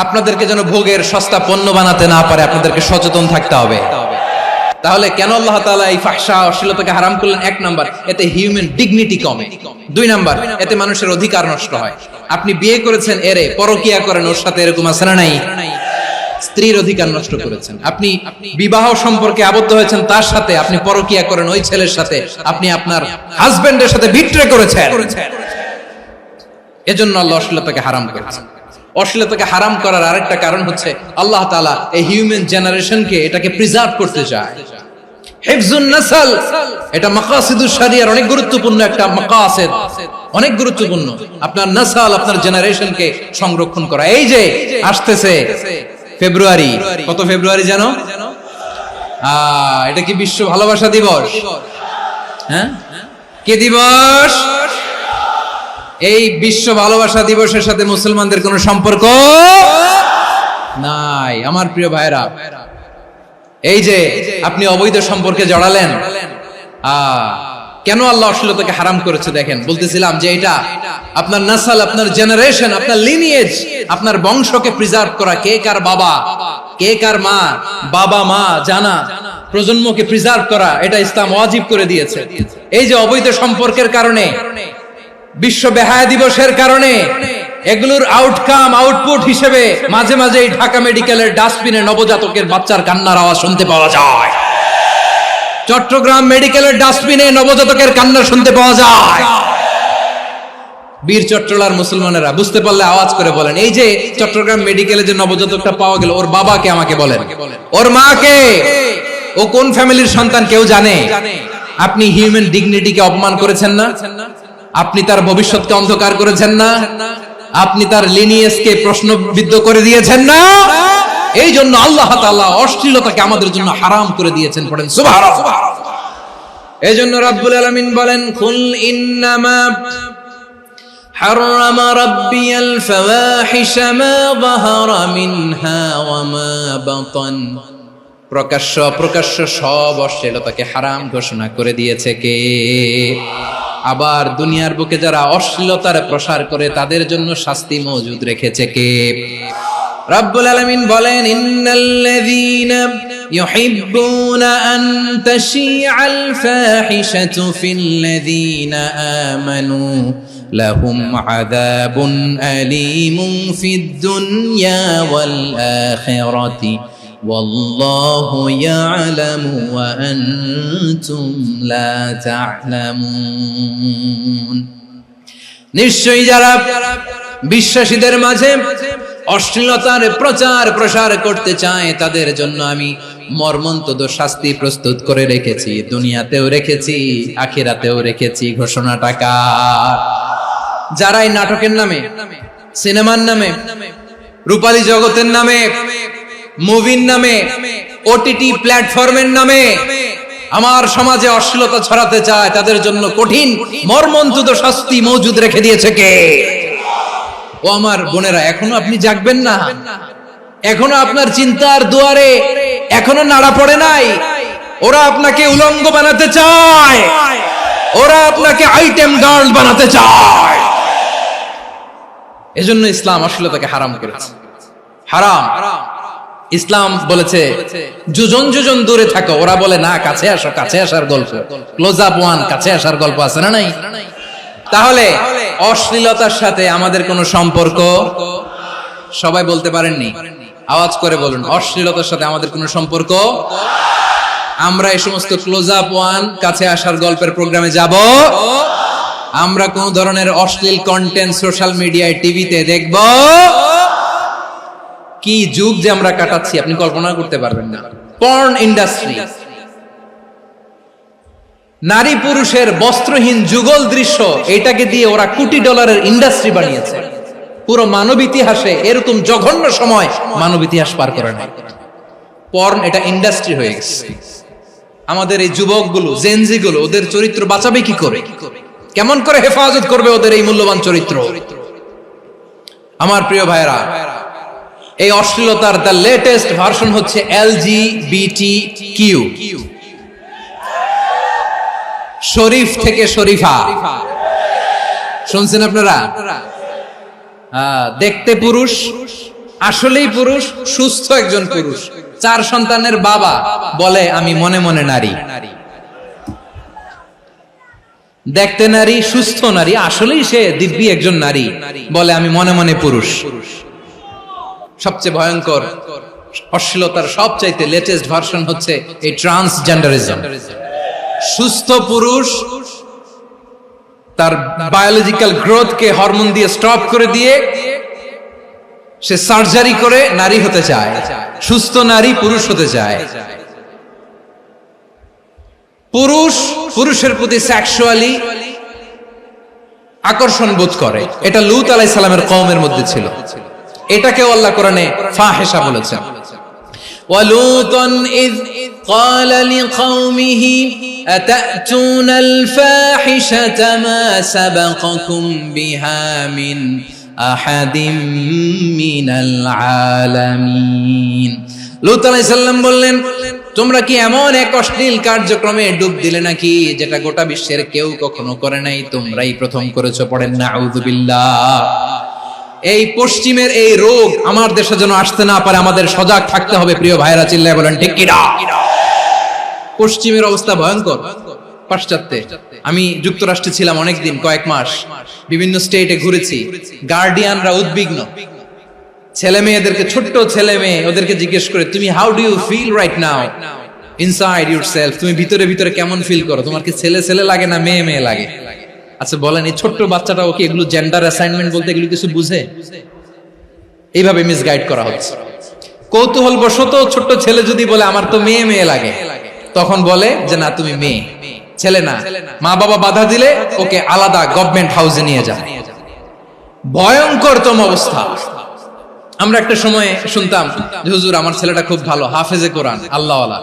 আপনাদেরকে যেন ভোগের সস্তা পণ্য বানাতে না পারে, আপনাদেরকে সচেতন থাকতে হবে। তাহলে কেন আল্লাহ তাআলা এই ফাহশা, অশ্লীলতাকে হারাম করলেন? 1 নাম্বার, এতে হিউম্যান ডিগনিটি কমে। 2 নাম্বার, এতে মানুষের অধিকার নষ্ট হয়। আপনি বিয়ে করেছেন, এরে পরকিয়া করেন, ওর সাথে এরকম আছে না নাই? স্ত্রীর অধিকার নষ্ট করেছেন। আপনি বিবাহ সম্পর্কে আবদ্ধ হয়েছেন তার সাথে, আপনি পরকিয়া করেন ওই ছেলের সাথে, আপনি আপনার হাজবেন্ডের সাথে বিট্রে করেছেন। এজন্য আল্লাহ অশ্লীলতাকে হারাম করেছেন। অশ্লীলতাকে হারাম করার আরেকটা কারণ হচ্ছে আল্লাহ তাআলা এই হিউম্যান জেনারেশনকে এটাকে প্রিজার্ভ করতে চায়। হিফজুন নাসল, এটা মাকাসিদুশ শরিয়ার অনেক গুরুত্বপূর্ণ একটা মাকাসিদ, অনেক গুরুত্বপূর্ণ। আপনার নাসল, আপনার জেনারেশনকে সংরক্ষণ করা। এই যে আসতেছে ফেব্রুয়ারি, কত ফেব্রুয়ারি জানো? এটা কি বিশ্ব ভালোবাসা দিবস? হ্যাঁ, কি দিবস? এই বিশ্ব ভালোবাসা দিবসের সাথে মুসলমানদের কোনো সম্পর্ক নাই। আমার প্রিয় ভাইরা, এই যে আপনি অবৈধ সম্পর্কে জড়ালেন, কেন আল্লাহ অশ্লীলতাকে হারাম করেছে দেখেন। বলতেছিলাম যে এটা আপনার নাসল, আপনার জেনারেশন, আপনার লিনিয়েজ, আপনার বংশকে প্রিজার্ভ করা। কে কার বাবা, কে কার মা, বাবা মা জানা, প্রজন্মকে প্রিজার্ভ করা, এটা ইসলাম ওয়াজিব করে দিয়েছে। এই যে অবৈধ সম্পর্কের কারণে, বিশ্ব বেহায়া দিবসের কারণে, এগুলোর আউটকাম, আউটপুট হিসেবে মাঝে মাঝে ঢাকা মেডিকেলের ডাস্টবিনে নবজাতকের বাচ্চার কান্নার আওয়াজ শুনতে পাওয়া যায়। চট্টগ্রাম মেডিকেলের ডাস্টবিনে নবজাতকের কান্না শুনতে পাওয়া যায়। বীর চট্টলার মুসলমানেরা বুঝতে পারলে আওয়াজ করে বলেন, এই যে চট্টগ্রাম মেডিকেলে যে নবজাতকটা পাওয়া গেল, ওর বাবাকে আমাকে বলেন, ওর মাকে, ও কোন ফ্যামিলির সন্তান কেউ জানে? আপনি হিউম্যান ডিগনিটিকে অপমান করেছেন না? আপনি তার ভবিষ্যৎকে অন্ধকার করেছেন না? আপনি তার লিনিয়েজকে প্রশ্নবিদ্ধ করে দিয়েছেন না? এই জন্য আল্লাহ তাআলা অশ্লীলতাকে আমাদের জন্য হারাম করে দিয়েছেন। পড়েন সুবহানাল্লাহ। এই জন্য রাব্বুল আলামিন বলেন, কুল ইন্নামা হারামা রাব্বিয়াল ফাওয়াহিশা মা যাহারা মিনহা ওয়া মা বাতান। প্রকাশ্য অপ্রকাশ্য সব অশ্লীলতাকে হারাম ঘোষণা করে দিয়েছে কে? আবার দুনিয়ার বুকে যারা অশ্লীলতার প্রসার করে তাদের জন্য শাস্তি মজুদ রেখেছে কে? রব্বুল আলামিন বলেন, ইন্নাল্লাযীনা ইউহিব্বুনা আন তাশিআল ফাহিশাতু ফিল্লাযীনা আমানু লাহুম আযাবুন আলীমুন ফিদ দুনিয়া ওয়াল আখিরাতি ওয়াল্লাহু ইয়ালামু ওয়া আনতুম লা তা'লামুন। নিশ্চয়ই যারা বিশ্বাসীদের মাঝে অশ্লীলতার প্রচার প্রসার করতে চায় তাদের জন্য আমি মর্মন্তুদ শাস্তি প্রস্তুত করে রেখেছি, দুনিয়াতেও রেখেছি, আখিরাতেও রেখেছি। ঘোষণাটা কার? যারা এই নাটকের নামে, সিনেমার নামে, রূপালী জগতের নামে, মুভির নামে, ওটিটি প্ল্যাটফর্মের নামে আমার সমাজে অশ্লীলতা ছড়াতে চায় তাদের জন্য কঠিন মর্মন্তুদ শাস্তি মজুদ রেখে দিয়েছে কে? ও আমার বোনেরা, এখনো আপনি জাগবেন না? এখনো আপনার চিন্তার দুয়ারে এখনো নাড়া পড়ে নাই? ওরা আপনাকে উলঙ্গ বানাতে চায়, ওরা আপনাকে আইটেম গার্ল বানাতে চায়। এজন্য ইসলাম অশ্লীলতাকে হারাম করেছে। হারাম। ইসলাম বলেছে যোজন যোজন দূরে থাকো, ওরা বলে না কাছে আসো, কাছে আসার গল্প, ক্লোজ আপ ওয়ান, কাছে আসার গল্প আছে না নাই? তাহলে অশ্লীলতার সাথে আমাদের কোনো সম্পর্ক? সবাই বলতে পারেননি, আওয়াজ করে বলুন, অশ্লীলতার সাথে আমাদের কোনো সম্পর্ক? আমরা এই সমস্ত ক্লোজ আপ ওয়ান, কাছে আসার গল্পের প্রোগ্রামে যাব? আমরা কোন ধরনের অশ্লীল কন্টেন্ট সোশ্যাল মিডিয়ায়, টিভিতে দেখব? কি যুগ যে আমরা কাটাচ্ছি আপনি কল্পনা করতে পারবেন না। পর্ন ইন্ডাস্ট্রি, নারী পুরুষের বস্ত্রহীন যুগল দৃশ্য, এটাকে দিয়ে ওরা কোটি ডলারের ইন্ডাস্ট্রি বানিয়েছে। পুরো মানব ইতিহাসে এরকম জঘন্য সময় মানব ইতিহাস পার করে না। পর্ন এটা ইন্ডাস্ট্রি হয়ে গেছে। আমাদের এই যুবকগুলো, জেনজি গুলো, ওদের চরিত্র বাঁচাবে কি করে? কেমন করে হেফাজত করবে ওদের এই মূল্যবান চরিত্র? আমার প্রিয় ভাইরা, এই অশ্লীলতার দ্য লেটেস্ট ভার্সন হচ্ছে LGBTQ, শরীফ থেকে শরীফা। শুনছেন আপনারা? দেখতে পুরুষ, আসলেই পুরুষ, সুস্থ একজন পুরুষ, 4 সন্তানের বাবা, বলে আমি মনে মনে নারী। দেখতে নারী, সুস্থ নারী, আসলেই সে দিব্যি একজন নারী, বলে আমি মনে মনে পুরুষ। সবচেয়ে ভয়ঙ্কর অশ্লীলতার সবচাইতে লেটেস্ট ভার্সন হচ্ছে এই ট্রান্সজেন্ডারিজম। সুস্থ পুরুষ তার বায়োলজিক্যাল গ্রোথকে হরমোন দিয়ে স্টপ করে দিয়ে সে সার্জারি করে নারী হতে চায়, সুস্থ নারী পুরুষ হতে চায়। পুরুষ পুরুষের প্রতি সেক্সুয়ালি আকর্ষণ বোধ করে, এটা লূত আলাইহিস সালামের কওমের মধ্যে ছিল। এটাকে আল্লাহ কোরআনে ফাহিশা বলেছেন। ওয়ালুতান ইয قال لقومه أتأتون الفاحشة ما سبقكم بها من أحد من العالمين। লূত আলাইহিস সালাম বললেন, তোমরা কি এমন এক অশ্লীল কার্যক্রমে ডুব দিলে নাকি যেটা গোটা বিশ্বের কেউ কখনো করে নাই, তোমরাই প্রথম করেছো? পড়েন নাউযুবিল্লাহ। এই পশ্চিমের এই রোগ আমার দেশে যেন আসতে না পারে, আমাদের সজাগ থাকতে হবে। প্রিয় ভাইরা, চিল্লায় বলেন ঠিক কি না? পশ্চিমের অবস্থা ভয়ঙ্কর। পাশ্চাত্যে, আমি যুক্তরাষ্ট্রে ছিলাম অনেকদিন, কয়েক মাস, বিভিন্ন স্টেটে ঘুরেছি। গার্ডিয়ানরা উদ্বিগ্ন, ছেলে মেয়েদেরকে, ছোট্ট ছেলে মেয়ে, ওদেরকে জিজ্ঞেস করে, তুমি how do you feel right now inside yourself? তুমি ভিতরে ভিতরে কেমন ফিল করো? তোমার কি ছেলে ছেলে লাগে না মেয়ে মেয়ে লাগে? আচ্ছা বলেন, এই ছোট্ট বাচ্চাটাও কি এগুলো জেন্ডার অ্যাসাইনমেন্ট বলতে এগুলো কিছু বুঝে? এইভাবে মিসগাইড করা হচ্ছে। কৌতূহল বশত ছোট্ট ছেলে যদি বলে আমার তো মেয়ে মেয়ে লাগে, তখন বলে যে না তুমি মেয়ে, ছেলে না। মা বাবা বাধা দিলে ওকে আলাদা গভর্নমেন্ট হাউসে নিয়ে যায়। ভয়ঙ্করতম অবস্থা। আমরা একটা সময় শুনতাম যে হুজুর আমার ছেলেটা খুব ভালো, হাফেজে কোরআন, আল্লাহওয়ালা।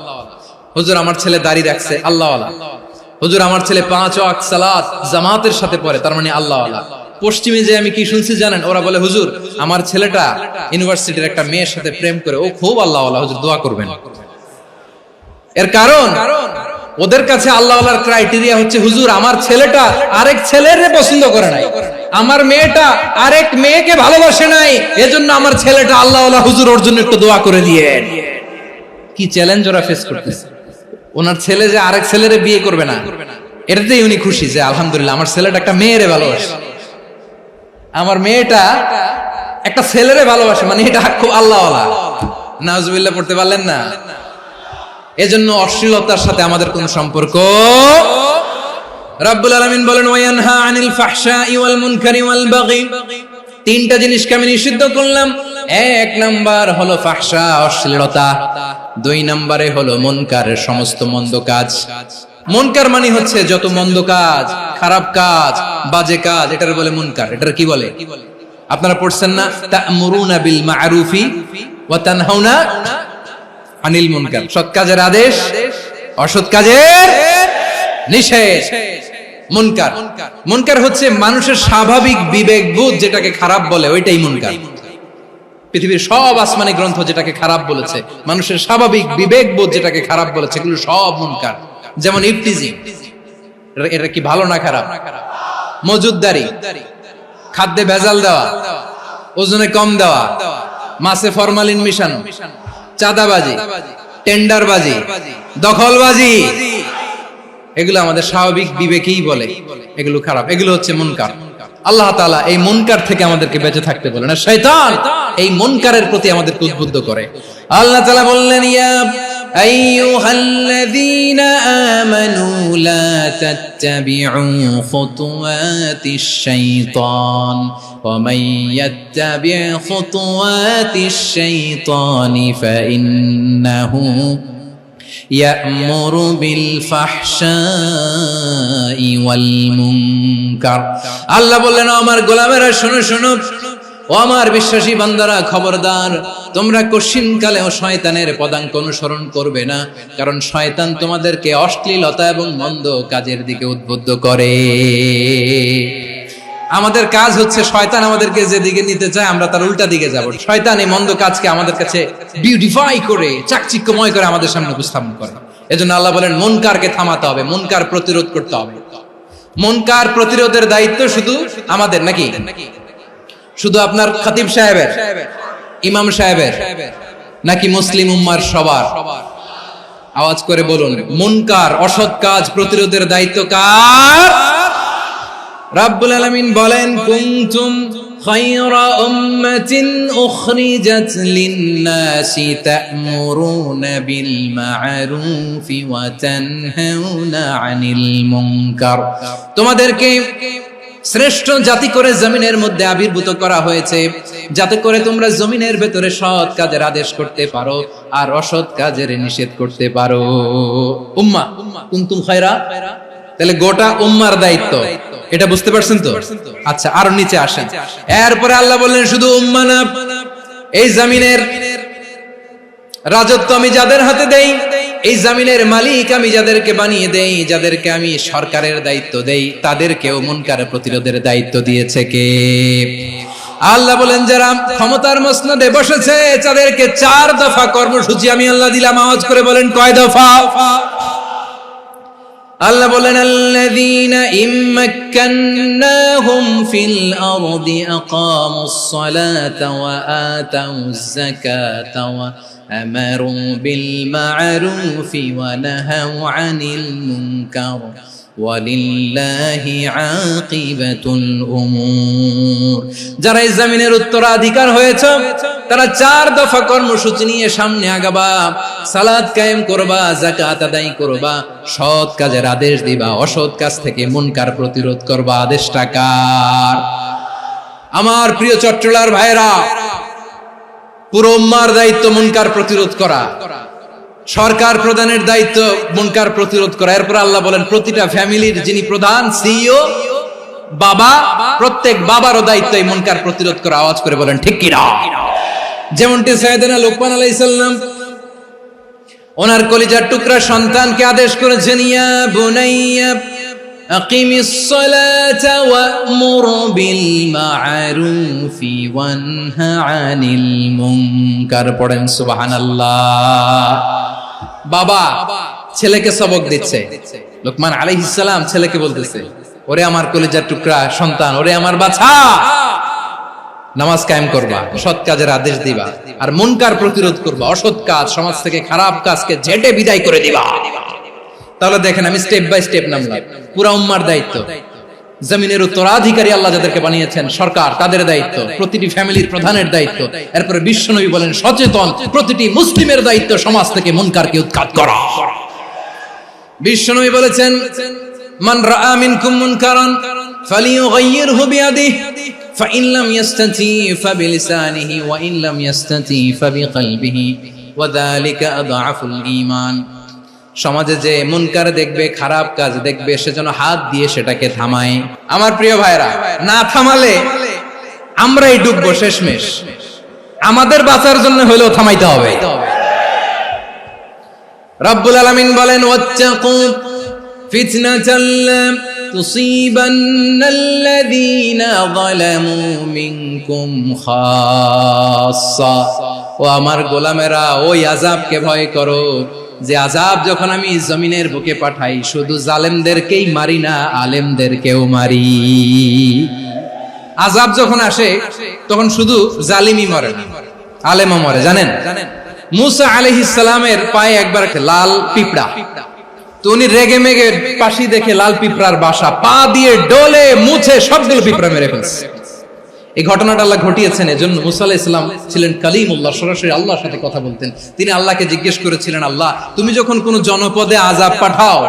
হুজুর আমার ছেলে দাড়ি রাখছে, আল্লাহওয়ালা। হুজুর আমার ছেলে 5 ওয়াক্ত সালাত জামাতের সাথে পড়ে, তার মানে আল্লাহওয়ালা। পশ্চিমে যে আমি কি শুনছি জানেন? ওরা বলে হুজুর আমার ছেলেটা ইউনিভার্সিটির একটা মেয়ের সাথে প্রেম করে, ও খুব আল্লাহওয়ালা, হুজুর দোয়া করবেন। এর কারণ ওদের কাছে আল্লাহওয়ালার ক্রাইটেরিয়া হচ্ছে, হুজুর আমার ছেলেটা আরেক ছেলের পছন্দ করে নাই, আমার মেয়েটা আরেক মেয়েকে ভালোবাসে নাই, এজন্য আমার ছেলেটা আল্লাহওয়ালা, হুজুর ওর জন্য একটু দোয়া করে দিয়ে। কি চ্যালেঞ্জ ওরা ফেস করতেছে। ওনার ছেলে যে আরেক ছেলেরে বিয়ে করবে না, এটাতেই উনি খুশি যে আলহামদুলিল্লাহ আমার ছেলেটা একটা মেয়েরে ভালোবাসে, আমার মেয়েটা একটা ছেলেরে ভালোবাসে, মানে এটা খুব আল্লাহওয়ালা। নাউজুবিল্লাহ পড়তে পারলেন না? এজন্য অশ্লীলতার সাথে আমাদের কোন সম্পর্ক। রাব্বুল আলামিন বলেন ওয়ায়ানহা আনিল ফাহশাই ওয়াল মুনকারি ওয়াল বাগি, তিনটা জিনিসকে আমি নিষিদ্ধ করলাম। এক নাম্বার হলো ফাহশা, অশ্লীলতা। দুই নম্বরে হলো মুনকার, সমস্ত মন্দ কাজ। মুনকার মানে হচ্ছে যত মন্দ কাজ, খারাপ কাজ, বাজে কাজ, এটার বলে মুনকার। এটার কি বলে? আপনারা পড়ছেন না, তা'মুরুনা বিল মা'রুফি ওয়া তানহাউনা আনিল মুনকার। সৎ কাজের আদেশ, অসৎ কাজের নিষেধ। মুনকার, মুনকার হচ্ছে মানুষের স্বাভাবিক বিবেকবোধ যেটাকে খারাপ বলে, ওইটাই মুনকার। পৃথিবীর সব আসমানি গ্রন্থ যেটাকে খারাপ বলেছে, মানুষের স্বাভাবিক বিবেকবোধ যেটাকে খারাপ বলেছে, এগুলো সব মুনকার। যেমন ইফতিজিং, এটা কি ভালো না খারাপ? মজুদদারি, খাদ্যে ভেজাল দেওয়া, ওজনে কম দেওয়া, মাছে ফরমালিন মিশানো, চাঁদাবাজি, টেন্ডারবাজি, দখলবাজি, এগুলো আমাদের স্বাভাবিক বিবেকেই বলে এগুলো খারাপ, এগুলো হচ্ছে মুনকার। আল্লাহ তাআলা এই মুনকার থেকে আমাদেরকে বেঁচে থাকতে বলেন, আর শয়তান এই মুনকারের প্রতি আমাদেরকে উদ্বুদ্ধ করে। আল্লাহ তাআলা বললেন, ইয়া আইয়ুহাল্লাযীনা আমানু লা তাত্তাবিউ খুতুওয়াতিশ শাইতান ওয়া মান ইয়াত্তাবি' খুতুওয়াতিশ শাইতানি ফাইন্নাহু ইয়া'মুরু বিল ফাহশাই ওয়াল মুনকার। আল্লাহ বললেন, আমার গোলামেরা শোনো শোনো, ও আমার বিশ্বাসী বান্দারা খবরদার, তোমরা কশিনকালেও শয়তানের পদাঙ্ক অনুসরণ করবে না, কারণ শয়তান তোমাদেরকে অশ্লীলতা এবং মন্দ কাজের দিকে উদ্বুদ্ধ করে। আমাদের কাজ হচ্ছে শয়তান আমাদেরকে যেদিকে নিতে চায় আমরা তার উল্টা দিকে যাব। শয়তান এই মন্দ কাজকে আমাদের কাছে বিউটিফাই করে, চাকচিক্যময় করে আমাদের সামনে উপস্থাপন করে। এজন্য আল্লাহ বলেন মুনকারকে থামাতে হবে, মুনকার প্রতিরোধ করতে হবে। মুনকার প্রতিরোধের দায়িত্ব শুধু আমাদের নাকি? শুধু আপনার খতিব সাহেবের, ইমাম সাহেবের, নাকি মুসলিম উম্মার সবার? আওয়াজ করে বলুন, মুনকার অসৎ কাজ প্রতিরোধের দায়িত্ব কার? রাব্বুল আলামিন বলেন, কুনতুম খায়রা উম্মাতিন উখরিজাত লিন-নাসি তা'মুরুনা বিল মা'রুফি ওয়া তানহাউনা আনিল মুনকার। তোমাদেরকে শ্রেষ্ঠ জাতি করে জমিনের মধ্যে আবির্ভূত করা হয়েছে, যাতে করে তোমরা জমিনের ভেতরে সৎ কাজের আদেশ করতে পারো আর অসৎ কাজের নিষেধ করতে পারো। উম্মাহ, কুনতুম খায়রা, তাহলে গোটা উম্মার দায়িত্ব, এটা বুঝতে পারছেন তো? আচ্ছা, আরো নিচে আসেন। এরপরে আল্লাহ বললেন, শুধু উম্মাহ না, এই জমিনের রাজত্ব আমি যাদের হাতে দেই, এই জমিনের মালিক আমি যাদেরকে বানিয়ে দেই, যাদেরকে আমি সরকারের দায়িত্ব দেই, তাদেরকেও মুনকার প্রতিরোধের দায়িত্ব দিয়েছে কে? আল্লাহ বলেন, যারা ক্ষমতার মসনদে বসেছে তাদেরকে 4 দফা কর্মসূচি আমি আল্লাহ দিলাম। আওয়াজ করে বলেন, কয় দফা? আল্লাহ বলেন, আল্লাযীনা ইম্মাক্কান্নাহুম ফিল আরদি আকামুস সালাতা ওয়া আতাউয যাকাতা ওয়া আমারু বিল মা'রুফি ওয়া নাহাউ আনিল মুনকার ওয়ালিল্লাহি আকিবাতুল উমুর। যারা এই জমিনের উত্তরাধিকার হয়েছে তারা 4 দফা কর্মসূচি নিয়ে সামনে আগাবা। সালাত কায়েম করবা, যাকাত আদায় করবা, সৎ কাজের আদেশ দিবা, অসৎ কাজ থেকে মুনকার প্রতিরোধ করবা। আদেশটা কার? আমার প্রিয় চট্টলার ভাইরা, পুরো উম্মার দায়িত্ব মুনকার প্রতিরোধ করা, সরকার প্রধানের দায়িত্ব মুনকার প্রতিরোধ করা। এরপর আল্লাহ বলেন, প্রতিটা ফ্যামিলির যিনি প্রধান, সিইও, বাবা, প্রত্যেক বাবারও দায়িত্ব এই মুনকার প্রতিরোধ করা। আওয়াজ করে বলেন ঠিক কি না? যেমনটি সাইয়েদনা লুকমান আলাইহিস সালাম ওনার কলিজার টুকরা সন্তানকে আদেশ করেছেন, ইয়া বুনাইয়া আকিমিস সালাতা ওয়া'মুর বিল মা'রুফি ওয়ানহা আনিল মুনকার। পড়েন সুবহানাল্লাহ। বাবা ছেলেকে সবক দিচ্ছে। লোকমান আলাইহিস সালাম ছেলেকে বলতেছে, ওরে আমার কলিজার টুকরা সন্তান, ওরে আমার বাছা, নামাজ কায়েম করবা, সৎ কাজের আদেশ দিবা, আর মুনকার প্রতিরোধ করবা, অসৎ কাজ, সমাজ থেকে খারাপ কাজকে ঝেঁটে বিদায় করে দিবা। তাহলে দেখেন, আমি স্টেপ বাই স্টেপ নামলাম। পুরা উম্মার দায়িত্ব, জমিনের উত্তরাধিকারী আল্লাহ যাদেরকে বানিয়েছেন সরকার, তাদের দায়িত্ব, প্রতিটি ফ্যামিলির প্রধানের দায়িত্ব, এরপরে বিশ্বনবী বলেন সচেতন প্রতিটি মুসলিমের দায়িত্ব সমাজ থেকে মুনকারকে উৎখাত করা। বিশ্বনবী বলেছেন, মান রাআ মিনকুম মুনকারান ফালিয়ুগাইয়িরহু বিয়াদিহি ফাইন লাম ইয়াস্তাতি ফাবিলিসানিহি ওয়া ইন লাম ইয়াস্তাতি ফাবিকলবিহি ওয়া যালিকা আযআফুল ঈমান। সমাজে যে মুনকার দেখবে, খারাপ কাজ দেখবে, সে যেন হাত দিয়ে সেটাকে থামায়। আমার প্রিয় ভাইরা, না থামালে আমরাই ডুববো শেষমেশ। আমাদের বাঁচার জন্য হলেও থামাইতে হবে। রব্বুল আলামিন বলেন, ওয়াত্তাকু ফিতনাতাল লা তুসিবান্নাল্লাযীনা যালামু মিনকুম খাসসা। ও আমার গোলামেরা, ওই আযাবকে ভয় করো যে আযাব যখন আমি জমিনের বুকে পাঠাই, শুধু জালেমদেরকেই মারি না, আলেমদেরকেও মারি। আযাব যখন আসে তখন শুধু জালিমই মরে না, আলেমও মরে। জানেন, মুসা আলাইহিস সালামের পায়ে একবার লাল পিঁপড়া, তো উনি রেগে মেগে পাশি দেখে লাল পিঁপড়ার বাসা, পা দিয়ে ডলে মুছে সবগুলো পিঁপড়া মেরে ফেলছে। এই ঘটনাটা আল্লাহ ঘটিয়েছেন। এজন্য মুসা আলাইহিস সালাম ছিলেন কালিমুল্লাহ, সরাসরি আল্লাহর সাথে কথা বলতেন। তিনি আল্লাহকে জিজ্ঞেস করেছিলেন, আল্লাহ তুমি যখন কোন জনপদে আযাব পাঠাও,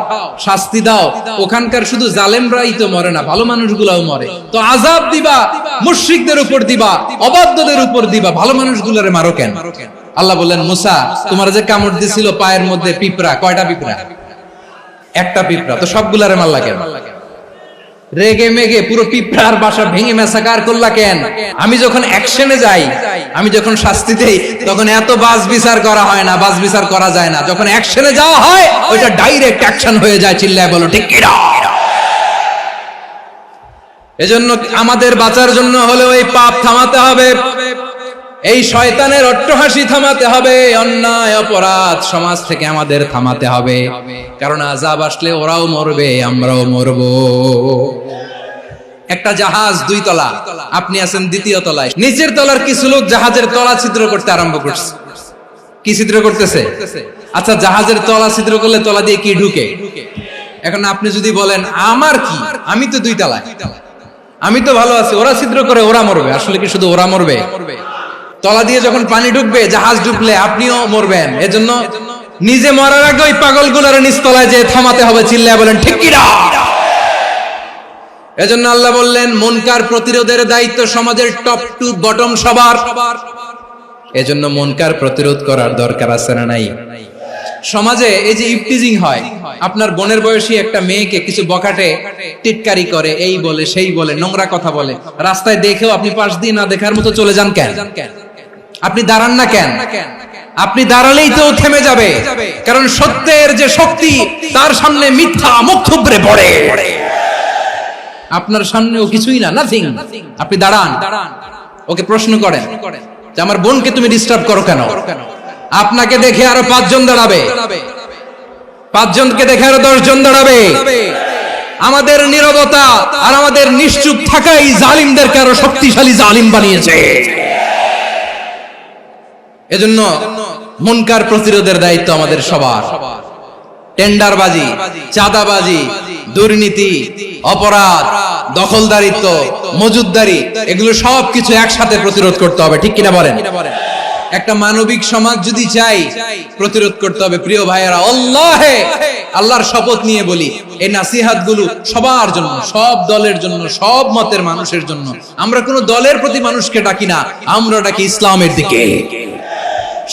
শাস্তি দাও, ওখানকার শুধু জালেমরাই তো মরে না, ভালো মানুষগুলাও মরে, তো আযাব দিবা মুশরিকদের উপর দিবা, অবাধ্যদের উপর দিবা, ভালো মানুষগুলোরে মারো কেন? আল্লাহ বললেন, মুসা তোমার যে কামড় দিছিল পায়ের মধ্যে পিঁপড়া, কয়টা পিঁপড়া? একটা পিঁপড়া, তো সবগুলারে মারলা কেন? রেগে মেগে পুরো পিঁপড়ার বাসা ভেঙে মেসাকার করলা কেন? আমি যখন অ্যাকশনে যাই, আমি যখন শাস্তি দেই, তখন এত বাস বিচার করা হয় না, বাস বিচার করা যায় না। যখন অ্যাকশনে যাওয়া হয়, ওইটা ডাইরেক্ট অ্যাকশন হয়ে যায়। চিল্লায় বলো ঠিক কি না? এজন্য আমাদের বাঁচার জন্য হলেও এই পাপ থামাতে হবে, এই শয়তানের অট্টহাসি থামাতে হবে, অন্যায় অপরাধ সমাজ থেকে আমাদের থামাতে হবে। কারণ আযাব আসলে ওরাও মরবে, আমরাও মরব। একটা জাহাজ 2 তলা, আপনি আছেন 2য় তলায়, নিচের তলার কিছু লোক জাহাজের তলা ছিদ্র করতে আরম্ভ করছে। কি ছিদ্র করতেছে? আচ্ছা, জাহাজের তলা ছিদ্র করলে তলা দিয়ে কি ঢুকে? এখন আপনি যদি বলেন আমার কি, আমি তো 2 তলায়, আমি তো ভালো আছি, ওরা ছিদ্র করে ওরা মরবে। আসলে কি শুধু ওরা মরবে? তলা দিয়ে যখন পানি ঢুকবে, জাহাজ ঢুকলে আপনিও মরবেন। এজন্য নিজে মরার আগে ওই পাগলগুলোর নিচতলায় যে থামাতে হবে। চিল্লায় বলেন ঠিক কি না? এজন্য আল্লাহ বললেন, মুনকার প্রতিরোধের দায়িত্ব সমাজের টপ টু বটম সবার। এজন্য মুনকার প্রতিরোধ করার দরকার আছে না নাই? সমাজে এই যে ইফটিজিং হয়, আপনার বোনের বয়সী একটা মেয়েকে কিছু বকাটে টিটকারি করে, এই বলে সেই বলে, নোংরা কথা বলে, রাস্তায় দেখেও আপনি পাশ দিয়ে না দেখার মতো চলে যান কেন? আপনি দাঁড়ান না কেন? আপনি দাঁড়ালেই তো থেমে যাবে, কারণ সত্যের যে শক্তি, তার সামনে মিথ্যা মুখ থুবড়ে পড়ে। আপনার সামনে ও কিছুই না, নাথিং। আপনি দাঁড়ান, ওকে প্রশ্ন করেন যে আমার বোনকে তুমি ডিস্টার্ব করো কেন? আপনাকে দেখে আরো 5 জন দাঁড়াবে, 5 জনকে দেখে আরো 10 জন দাঁড়াবে। আমাদের নীরবতা আর আমাদের নিশ্চুপ থাকাই জালিমদেরকে আরো শক্তিশালী জালিম বানিয়েছে। এজন্য মুনকার প্রতিরোধের দায়িত্ব আমাদের সবার। টেন্ডারবাজি, চাঁদাবাজি, দুর্নীতি, অপরাধ, দখলদারিত্ব, মজুদদারি, এগুলো সবকিছু একসাথে প্রতিরোধ করতে হবে। ঠিক কিনা বলেন? একটা মানবিক সমাজ যদি চাই, প্রতিরোধ করতে হবে। প্রিয় ভাইয়েরা, আল্লাহর শপথ নিয়ে বলি, এই নাসিহাত গুলো সবার জন্য, সব দলের জন্য, সব মতের মানুষের জন্য। আমরা কোন দলের প্রতি মানুষকে ডাকি না, আমরা ডাকি ইসলামের দিকে।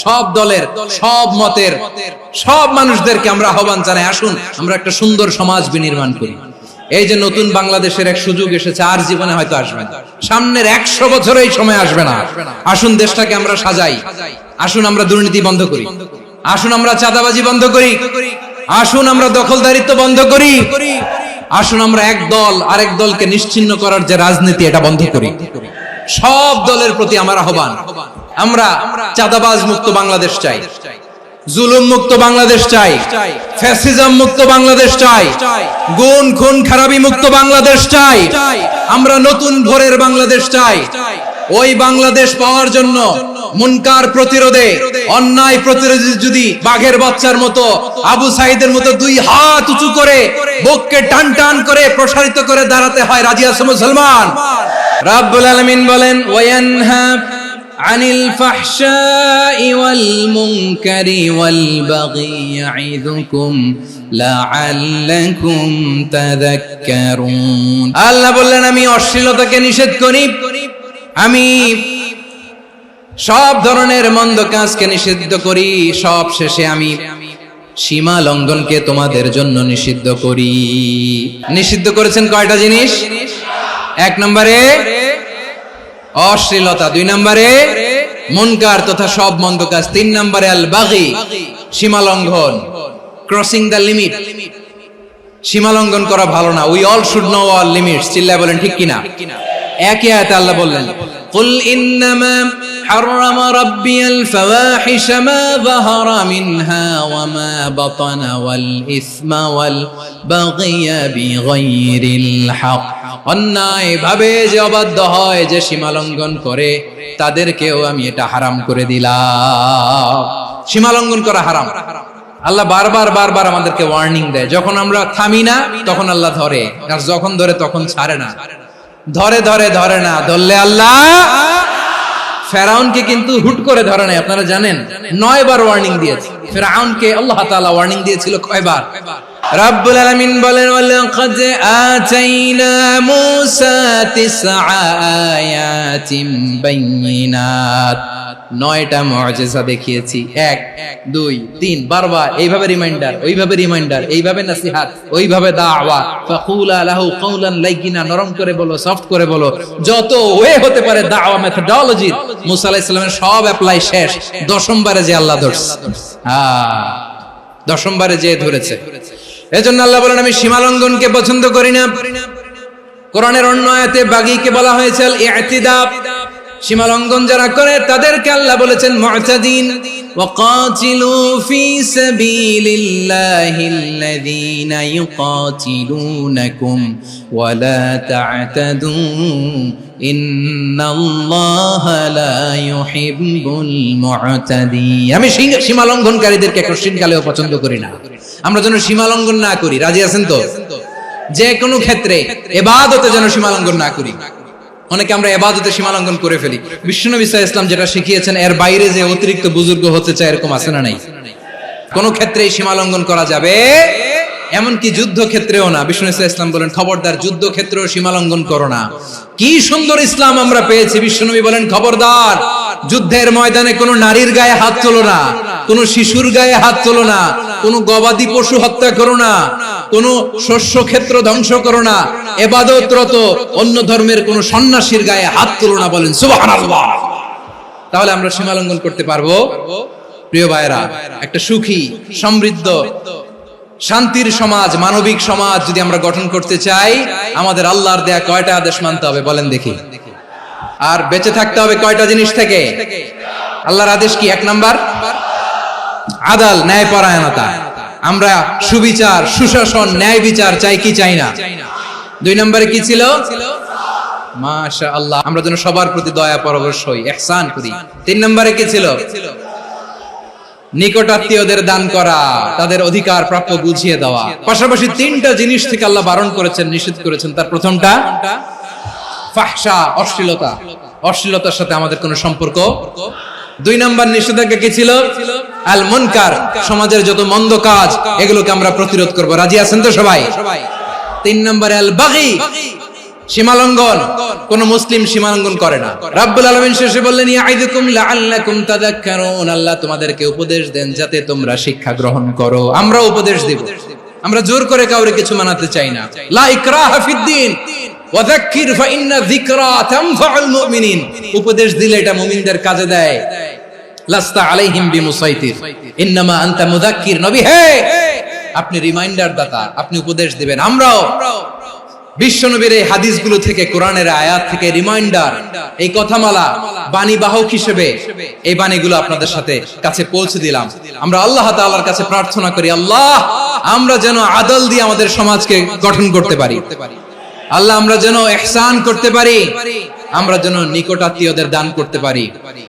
সব দলের, সব মতের, সব মানুষদেরকে আমরা আহ্বান জানাই, আসুন আমরা একটা সুন্দর সমাজ বিনির্মাণ করি। এই যে নতুন বাংলাদেশের এক সুযোগ এসেছে, আর জীবনে হয়তো আসবে না, সামনের 100 বছর এই সময় আসবে না। আসুন দেশটাকে আমরা সাজাই, আসুন আমরা দুর্নীতি বন্ধ করি, আসুন আমরা চাঁদাবাজি বন্ধ করি, আসুন আমরা দখলদারিত্ব বন্ধ করি, আসুন আমরা এক দল আরেক দলকে নিশ্চিহ্ন করার যে রাজনীতি, এটা বন্ধ করি। সব দলের প্রতি আমার আহ্বান, আমরা চাঁদাবাজ মুক্ত বাংলাদেশ চাই, জুলুম মুক্ত বাংলাদেশ চাই, ফ্যাসিজম মুক্ত বাংলাদেশ চাই, গুণ খুন খারাপি মুক্ত বাংলাদেশ চাই, আমরা নতুন ভোরের বাংলাদেশ চাই। ওই বাংলাদেশ পাওয়ার জন্য মুনকার প্রতিরোধে, অন্যায় প্রতিরোধে যদি বাঘের বাচ্চার মতো, আবু সাইদের মতো দুই হাত উঁচু করে বুককে টান টান করে প্রসারিত করে দাঁড়াতে হয়, রাজি আছো মুসলমান? রাব্বুল আলামিন বলেন, ওয়ায়ানহা আনিল ফাহশাই ওয়াল মুনকারি ওয়াল বাগি ইয়াইযুকুম লাআল্লাকুম তাযাক্কারুন। আল্লাহ বললেন, আমি অশ্লীলতাকে নিষেধ করি, আমি সব ধরনের মন্দ কাজকে নিষিদ্ধ করি, সব শেষে আমি সীমা লঙ্ঘনকে তোমাদের জন্য নিষিদ্ধ করি। নিষিদ্ধ করেছেন কয়টা জিনিস? 1 নম্বরে অশ্লীলতা, 2 নম্বরে মুনকার তথা সব মন্দ কাজ, 3 নম্বরে আল বাগি সীমা লঙ্ঘন, ক্রসিং দ্য লিমিট। সীমা লঙ্ঘন করা ভালো না। We all should know our limits. চিল্লায় বলেন ঠিক কিনা? একই আয়াতে আল্লাহ বললেন, কুল ইন্নামা হারামা রাব্বিয়াল ফাওয়াহিশা মা যাহারা মিনহা ওয়া মা বাতানা ওয়াল ইসমা ওয়াল বাগিয়া বিগাইরিল হক। অন্যায় ভাবে যে অবাধ্য হয়, যে সীমা লঙ্ঘন করে, তাদেরকেও আমি এটা হারাম করে দিলাম। সীমা লঙ্ঘন করা হারাম। আল্লাহ বারবার বারবার আমাদেরকে ওয়ার্নিং দেয়। যখন আমরা থামি না তখন আল্লাহ ধরে, আর যখন ধরে তখন ছাড়ে না। ধরে ধরে ধরে না, ধরলে আল্লাহ। ফেরাউনকে কিন্তু হুট করে ধরে নাই, আপনারা জানেন 9 বার ওয়ার্নিং দিয়েছে। ফেরাউনকে আল্লাহ তাআলা ওয়ার্নিং দিয়েছিল কয়বার? রাব্বুল আলামিন বলেন, ওয়ালাকাদ আতাইনা মূসা 9 আয়াতিন বাইয়িনাত। 9টা মুআজিজা দেখিয়েছি। 1 2 3 বারবার এইভাবে রিমাইন্ডার, ওইভাবে রিমাইন্ডার, এইভাবে নসিহত, ওইভাবে দাওয়া। ফাকুলা লাহু কাওলান লাইয়িনা, নরম করে বলো, সফট করে বলো, যত ওয়ে হতে পারে দাওয়া মেথডোলজি। মুসা আলাইহিস সালামের সব অ্যাপ্লাই শেষ। 10ম বারে যে আল্লাহ ধরছে, 10ম বারে যে ধরেছে। এজন্য আল্লাহ বলেন, আমি সীমা লঙ্ঘনকে পছন্দ করি না। কোরআনের অন্য আয়াতে বাগীকে বলা হয়েছে আল ইতিদা। সীমা লঙ্ঘন যারা করে তাদেরকে আল্লাহ বলেছেন মুতাদিন। ওয়াকাতিলু ফি সাবিলিল্লাহিল্লাযীনা ইউকাতিলুনাকুম ওয়া লা তা'তাদু ইন্নাল্লাহা লা ইউহিব্বুল মুতাদিন। আমি সীমা লঙ্ঘনকারীদেরকে কোশ্চিনকালেও পছন্দ করি না। আমরা যেন সীমা লঙ্ঘন না করি, রাজি আছেন তো? যে কোনো ক্ষেত্রে ইবাদতে যেন সীমা লঙ্ঘন না করি। অনেকে আমরা ইবাদতে সীমা লঙ্ঘন করে ফেলি। বিশ্বনবী সাল্লাল্লাহু আলাইহি ওয়াসাল্লাম যেটা শিখিয়েছেন, এর বাইরে যে অতিরিক্ত বুজুর্গ হতে চায়, এরকম আছে না নাই? কোন ক্ষেত্রেই সীমা লঙ্ঘন করা যাবে, এমনকি যুদ্ধ ক্ষেত্রেও না। বিশ্বনবী সাল্লাল্লাহু আলাইহি ওয়াসাল্লাম বলেন, খবরদার যুদ্ধ ক্ষেত্রেও সীমা লঙ্ঘন করো না। কি সুন্দর ইসলাম আমরা পেয়েছি। বিশ্বনবী বলেন, খবরদার যুদ্ধের ময়দানে কোনো নারীর গায়ে হাত তোলো না, কোনো শিশুর গায়ে হাত তোলো না, কোনো গবাদি পশু হত্যা করো না, কোনো শস্য ক্ষেত্র ধ্বংস করো না, ইবাদতরত অন্য ধর্মের কোনো সন্ন্যাসীর গায়ে হাত তোলো না। বলেন সুবহানাল্লাহ। তাহলে আমরা সীমা লঙ্ঘন করতে পারবো। প্রিয় ভাইরা, একটা সুখী, সমৃদ্ধ, শান্তির সমাজ, মানবিক সমাজ যদি আমরা গঠন করতে চাই, আমাদের আল্লাহর দেয়া কয়টা আদেশ মানতে হবে বলেন দেখি? আর বেঁচে থাকতে হবে কয়টা জিনিস থেকে? আল্লাহর আদেশ কি? 1 নাম্বার আদাল, ন্যায়পরায়ণতা। আমরা সুবিচার, সুশাসন, ন্যায় বিচার চাই কি চাই না? 2 নম্বরে কি ছিল? মাশাআল্লাহ, আমরা যেন সবার প্রতি দয়া পরবশ হই, ইহসান করি। 3 নম্বরে কি ছিল? নিকট আত্মীয়দের দান করা, তাদের অধিকার প্রাপ্য বুঝিয়ে দেওয়া। পাশাপাশি 3টা জিনিস থেকে আল্লাহ বারণ করেছেন, নিষেধ করেছেন। তার প্রথমটা ফাহশা, অশ্লীলতা। অশ্লীলতার সাথে আমাদের কোনো সম্পর্ক। 2 নম্বর নিষেধাজ্ঞা কি ছিল? আল মুনকার, সমাজের যত মন্দ কাজ, এগুলোকে আমরা প্রতিরোধ করব। রাজি আছেন তো সবাই? 3 নম্বরে আল বাগী, সীমালঙ্ঘন। কোন মুসলিম সীমালঙ্ঘন করে না। রাব্বুল আলামিন শেষে বললেন, ইয়াইদুকুম লাআল্লাকুম তাযাক্কারুন। আল্লাহ তোমাদেরকে উপদেশ দেন যাতে তোমরা শিক্ষা গ্রহণ করো। আমরা উপদেশ দেব, আমরা জোর করে কাউরে কিছু মানাতে চাই না। লা ইকরাহা ফিদ্দিন ওয়াযাক্কির ফাইন্না যিকরা তানফাউল মুমিনিন। উপদেশ দিলে এটা মুমিনদের কাজে দেয়। লাস্তা আলাইহিম বিমুসাইতির ইন্নামা আনতা মুযাক্কির। নবী হে, আপনি রিমাইন্ডার দাতা, আপনি উপদেশ দিবেন। আমরাও বিশ্বনবীর এই হাদিসগুলো থেকে, কোরআনের আয়াত থেকে রিমাইন্ডার, এই কথামালা বাণী বাহক হিসেবে এই বাণীগুলো আপনাদের সাথে কাছে পৌঁছে দিলাম। আমরা আল্লাহ তাআলার কাছে প্রার্থনা করি, আল্লাহ আমরা যেন আদল দিয়ে আমাদের সমাজকে গঠন করতে পারি। আল্লাহ আমরা যেন ইহসান করতে পারি, আমরা যেন নিকট আত্মীয়দের দান করতে পারি।